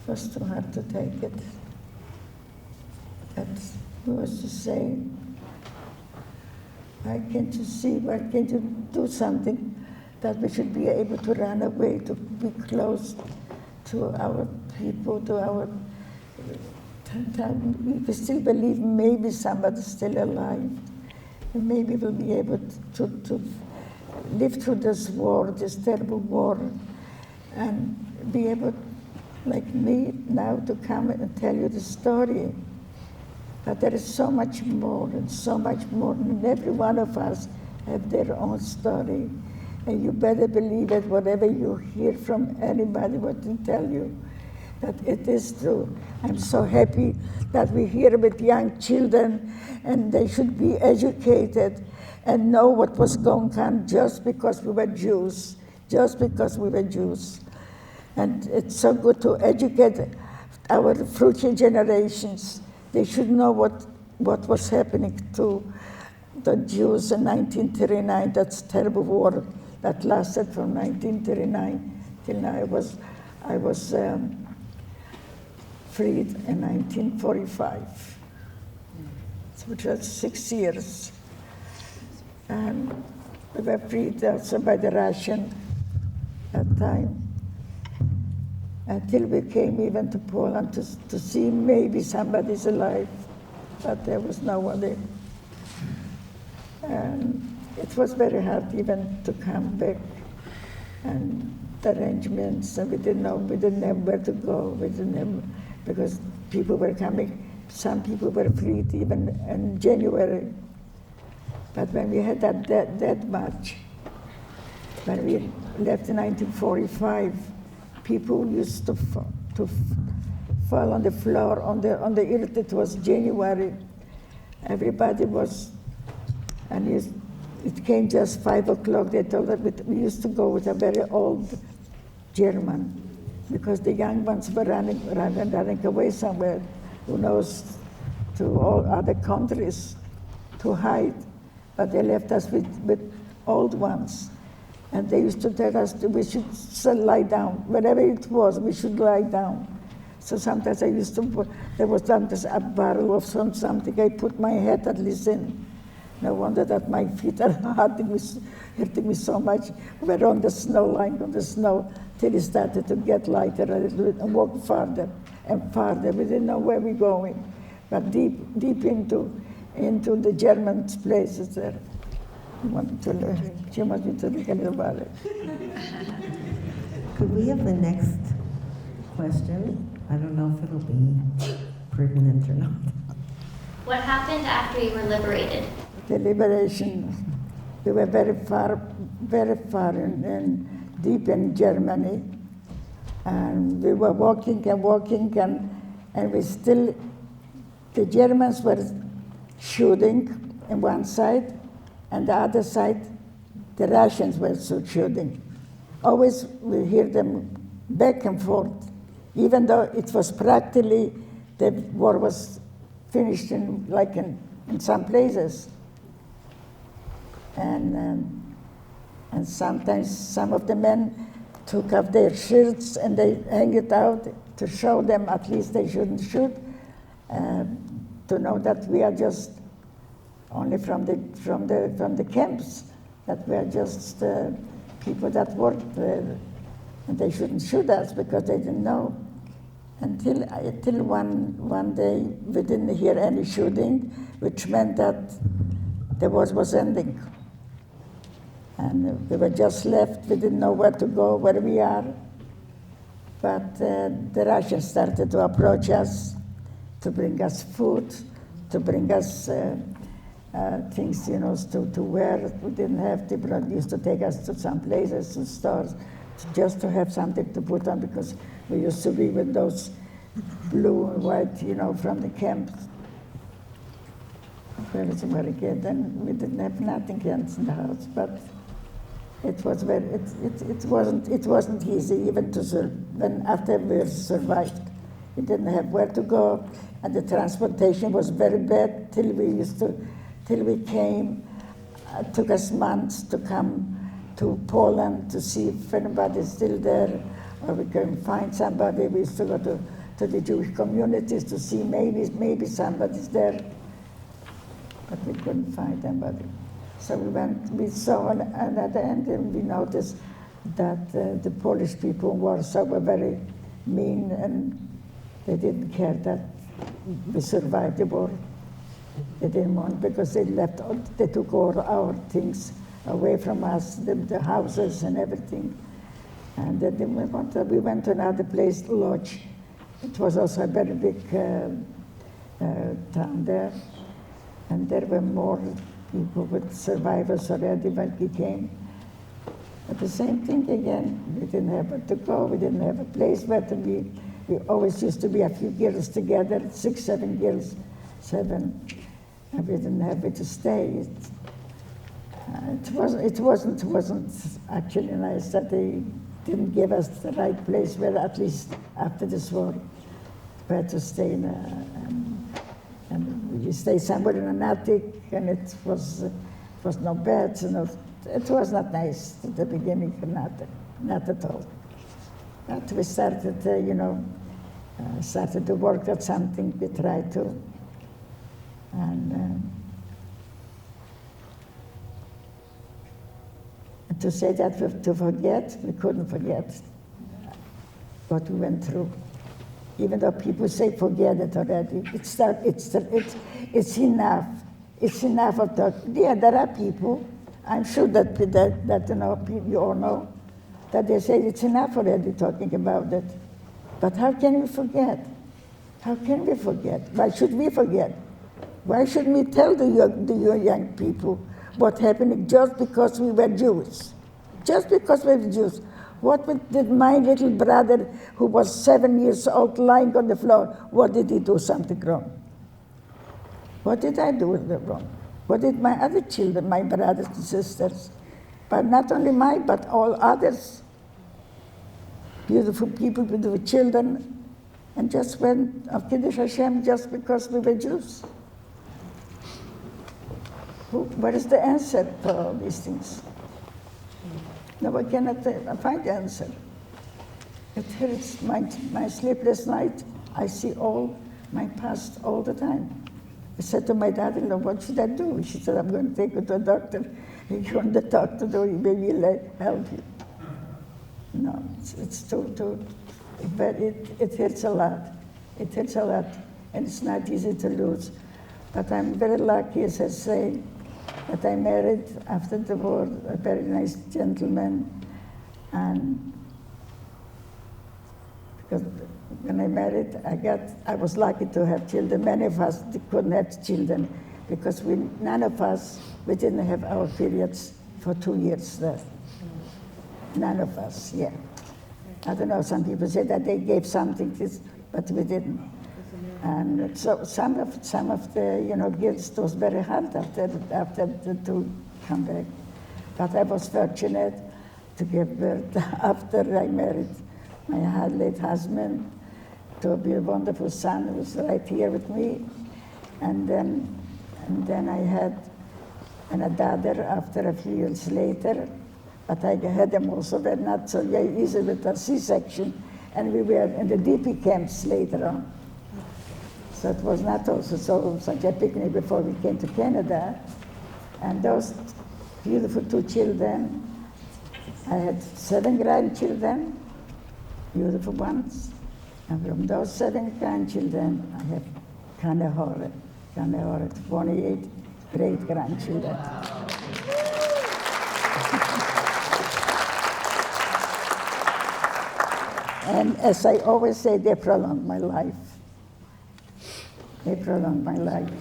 It was too hard to take it. That was to say, why can't you see, why can't you do something that we should be able to run away, to be close to our people, to our time. We still believe maybe somebody's still alive. And maybe we'll be able to live through this war, this terrible war, and be able, like me, now to come and tell you the story. But there is so much more and so much more, and every one of us have their own story. And you better believe it, whatever you hear from anybody, what they tell you, that it is true. I'm so happy that we hear with young children, and they should be educated and know what was going on just because we were Jews, just because we were Jews. And it's so good to educate our future generations. They should know what was happening to the Jews in 1939, that's terrible war that lasted from 1939 till now. I was freed in 1945, which was 6 years. And we were freed also by the Russian at that time, until we came even to Poland to see maybe somebody's alive, but there was nobody. And it was very hard even to come back, and the arrangements, and we didn't know where to go, we didn't know, because people were coming, some people were freed even in January. But when we had that march, when we left in 1945, people used to fall on the floor, on the earth. It was January. Everybody was, and it came just 5 o'clock. They told us we used to go with a very old German, because the young ones were running away somewhere, who knows, to all other countries to hide. But they left us with old ones. And they used to tell us that we should lie down. Wherever it was, we should lie down. So sometimes I used to put, there was sometimes a barrel of something, I put my head at least in. No wonder that my feet are hurting me so much. We were on the snow, lying on the snow, till it started to get lighter a little bit and walk farther and farther. We didn't know where we were going, but deep into the German places there. She wants me to look a little about it. Could we have the next question? I don't know if it'll be pertinent or not. What happened after you were liberated? The liberation, we were very far in deep in Germany, and we were walking, and we still, the Germans were shooting on one side, and the other side, the Russians were shooting. Always we hear them back and forth, even though it was practically, the war was finished in some places. And sometimes some of the men took off their shirts and they hang it out to show them at least they shouldn't shoot, to know that we are just only from the camps, that we are just people that worked there, and they shouldn't shoot us because they didn't know. Until one day we didn't hear any shooting, which meant that the war was ending. And we were just left, we didn't know where to go, where we are. But the Russians started to approach us, to bring us food, to bring us things, to wear. We didn't have to, but used to take us to some places, to stores, just to have something to put on, because we used to be with those blue and white, you know, from the camps. Very, very good. And we didn't have nothing else in the house, but it was very, it wasn't easy even to survive. When after we survived, we didn't have where to go, and the transportation was very bad till we came. It took us months to come to Poland to see if anybody's still there, or we can find somebody. We used to go to the Jewish communities to see maybe somebody's there, but we couldn't find anybody. So we saw, and at the end we noticed that the Polish people in Warsaw were very mean, and they didn't care that we survived the war. They didn't want, because they took all our things away from us, the houses and everything. And then we went to another place, Lodz. It was also a very big town there. And there were more people with survivors already when we came. But the same thing again, we didn't have where to go, we didn't have a place where to be. We always used to be a few girls together, 6, 7 girls, 7. And we didn't have where to stay. It wasn't actually nice that they didn't give us the right place where, at least after this war, we had to stay and we stayed somewhere in an attic, and it was no beds, it was not nice at the beginning, not at all. But we started, started to work at something. We tried to, and to say that to forget, we couldn't forget what we went through. Even though people say forget it already, it's enough. It's enough of talking. Yeah, there are people, I'm sure that you all know, that they say it's enough already talking about it. But how can we forget? How can we forget? Why should we forget? Why should we tell the young people what happened just because we were Jews? Just because we were Jews. What did my little brother, who was 7 years old, lying on the floor, what did he do something wrong? What did I do wrong? What did my other children, my brothers and sisters, but not only mine, but all others, beautiful people, beautiful children, and just went of Kiddush Hashem just because we were Jews? What is the answer for all these things? No, I cannot find the answer. It hurts my sleepless night. I see all my past all the time. I said to my daughter-in-law, what should I do? She said, I'm going to take you to a doctor. If you want the doctor to maybe he'll help you. No, it's too, but it hurts a lot. It hurts a lot, and it's not easy to lose. But I'm very lucky, as I say, that I married after the war a very nice gentleman, and because when I married, I was lucky to have children. Many of us couldn't have children because none of us, we didn't have our periods for 2 years there. None of us, yeah. I don't know, some people say that they gave something, but we didn't. And so some of the girls, it was very hard after to come back. But I was fortunate to give birth after I married my late husband to be a wonderful son who was right here with me. And then I had a daughter after a few years later. But I had them also, but not so easy with a C-section. And we were in the DP camps later on. So it was not also such a picnic before we came to Canada. And those beautiful 2 children, I had 7 grandchildren, beautiful ones. And from those 7 grandchildren, I have Kanehore, 28 great-grandchildren. And as I always say, they prolonged my life. They prolonged my life.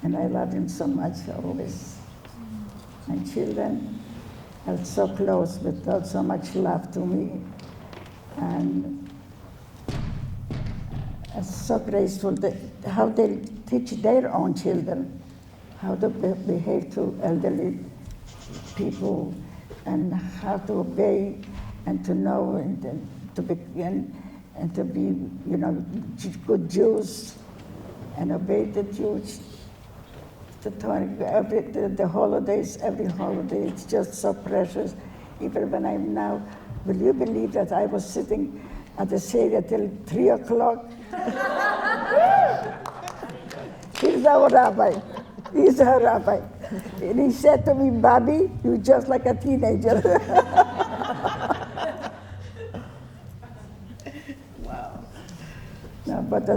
And I love them so much, always. My children are so close, with so much love to me. And And so graceful how they teach their own children how to behave to elderly people and how to obey and to know and to begin and to be, good Jews and obey the Jews. The holidays, every holiday, it's just so precious. Even when I'm now, will you believe that I was sitting at the Seder till 3 o'clock? Here's our rabbi. He's our rabbi. And he said to me, Bobby, you're just like a teenager. Wow. No, but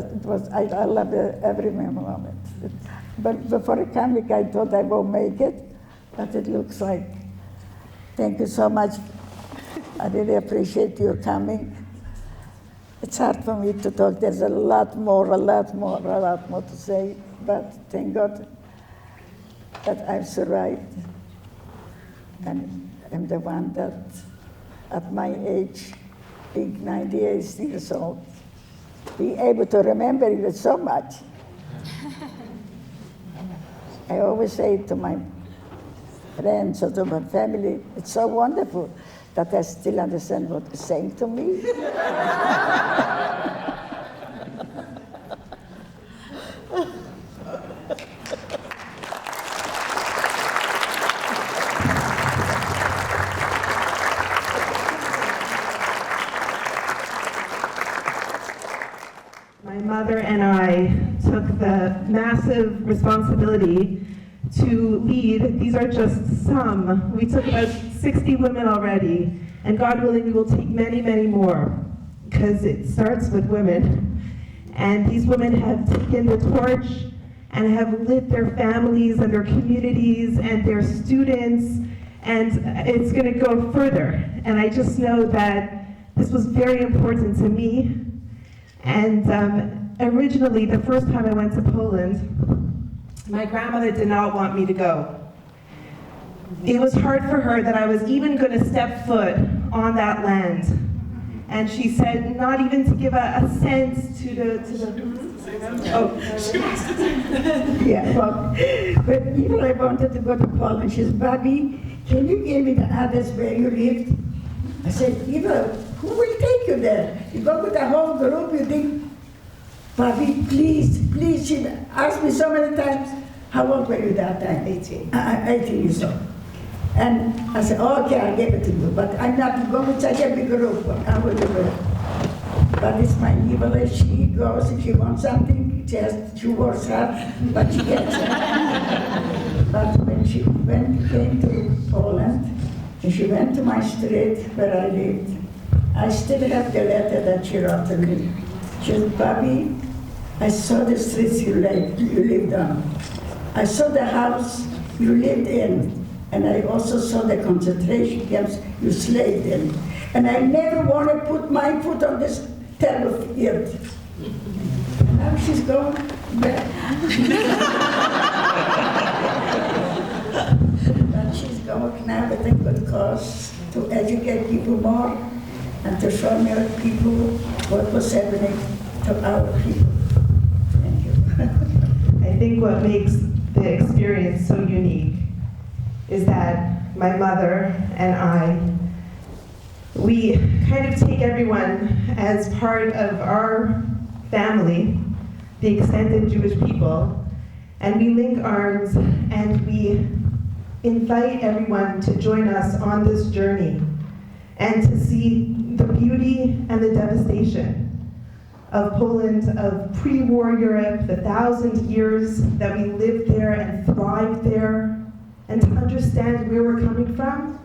I love every memory of it. But before I come, I thought I won't make it, but it looks like. Thank you so much. I really appreciate your coming. It's hard for me to talk. There's a lot more to say, but thank God that I've survived. And I'm the one that, at my age, being 98 years old, be able to remember it so much. I always say to my friends or to my family, it's so wonderful that I still understand what you're saying to me. My mother and I took the massive responsibility to lead. These are just some. We took about 60 women already, and God willing, we will take many, many more, because it starts with women. And these women have taken the torch and have lit their families and their communities and their students, and it's going to go further. And I just know that this was very important to me. And originally, the first time I went to Poland, my grandmother did not want me to go. It was hard for her that I was even going to step foot on that land. And she said not even to give a cent to the oh. Yeah, well, but even I wanted to go to Poland. She said, Bobby, can you give me the address where you lived? I said, Eva, who will take you there? You go with the whole group, you think, Bobby, please, please. She asked me so many times, how old were you that time? 18. 18 years old. And I said, oh, okay, I'll give it to you, but I'm not going with such a big group. I will do it. But it's my evil. She goes, if she wants something, she works hard, but she gets it. But when she came to Poland, and she went to my street where I lived, I still have the letter that she wrote to me. She said, Bobby, I saw the streets you lived on. I saw the house you lived in, and I also saw the concentration camps you slaved in. And I never want to put my foot on this terrible earth. And now she's going back. But she's going now with a good cause to educate people more and to show more people what was happening to our people. Thank you. I think what makes the experience so unique is that my mother and I, we kind of take everyone as part of our family, the extended Jewish people, and we link arms and we invite everyone to join us on this journey and to see the beauty and the devastation of Poland, of pre-war Europe, the 1,000 years that we lived there and thrived there, and to understand where we're coming from,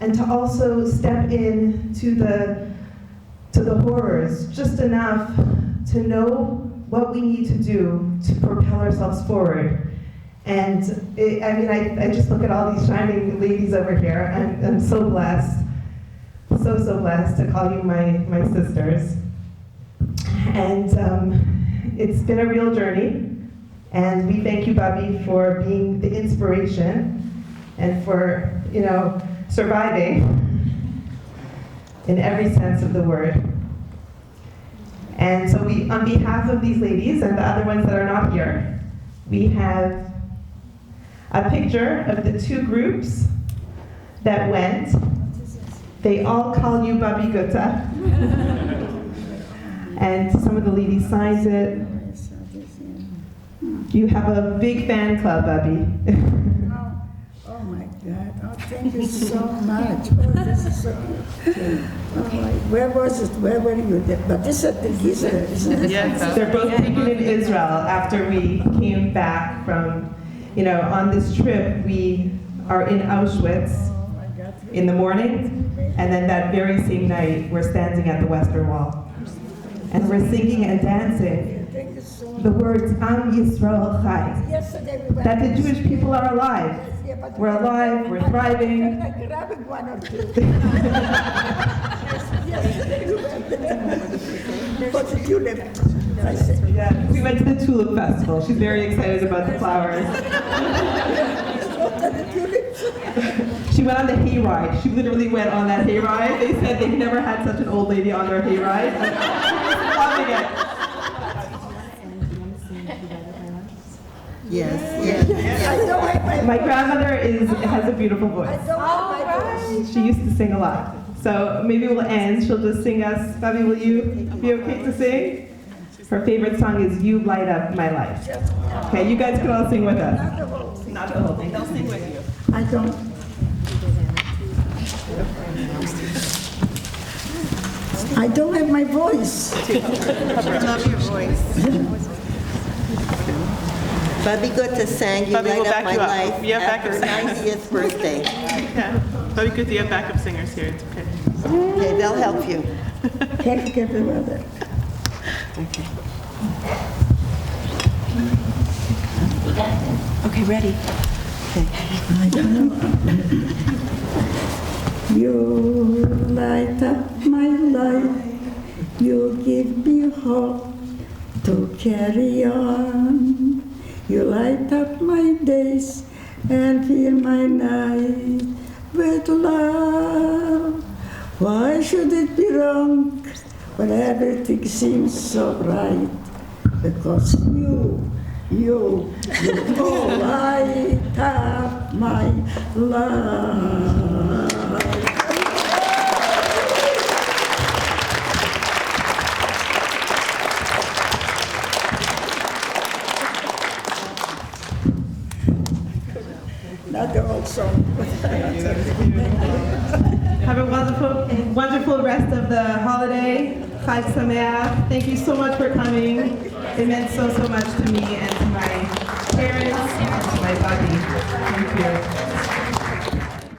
and to also step in to the horrors, just enough to know what we need to do to propel ourselves forward. And I just look at all these shining ladies over here, and I'm so blessed, so blessed to call you my sisters. And it's been a real journey, and we thank you, Bubby, for being the inspiration and for, surviving in every sense of the word. And so we, on behalf of these ladies and the other ones that are not here, we have a picture of the two groups that went. They all call you Bubby Guta. And some of the ladies signed it. You have a big fan club, Bubby. Oh my God, oh thank you so much. Oh, this is so good. Oh, where was it? Where were you? But this is the geezer, isn't it? Yes, they're both taken in Israel after we came back from, on this trip, we are in Auschwitz in the morning, and then that very same night, we're standing at the Western Wall. And we're singing and dancing the words, Am Yisrael Chai, that the Jewish people are alive. We're alive, we're thriving. Yeah, we went to the Tulip Festival. She's very excited about the flowers. She went on the hayride. She literally went on that hayride. They said they've never had such an old lady on their hayride. Loving it. Yes. My grandmother has a beautiful voice. She used to sing a lot. So maybe we'll end. She'll just sing us. Bubby, will you be okay to sing? Her favorite song is You Light Up My Life. Okay, you guys can all sing with us. Not the whole thing. They'll sing with you. I don't. I don't have my voice. I love your voice. Bubby Guta sang You Bubby, Light we'll Up back My you up. Life We have at her backup singers. 90th birthday. Yeah. Bubby Guta, you have backup singers here. It's okay. Okay, they'll help you. Can't forget about that. Okay. Okay, ready. I don't know. You light up my life. You give me hope to carry on. You light up my days and fill my night with love. Why should it be wrong when everything seems so bright? Because you light up my life. Not the whole song. Have a wonderful, wonderful rest of the holiday. Chag Sameach. Thank you so much for coming. It meant so much to me and to my parents and to my body. Thank you.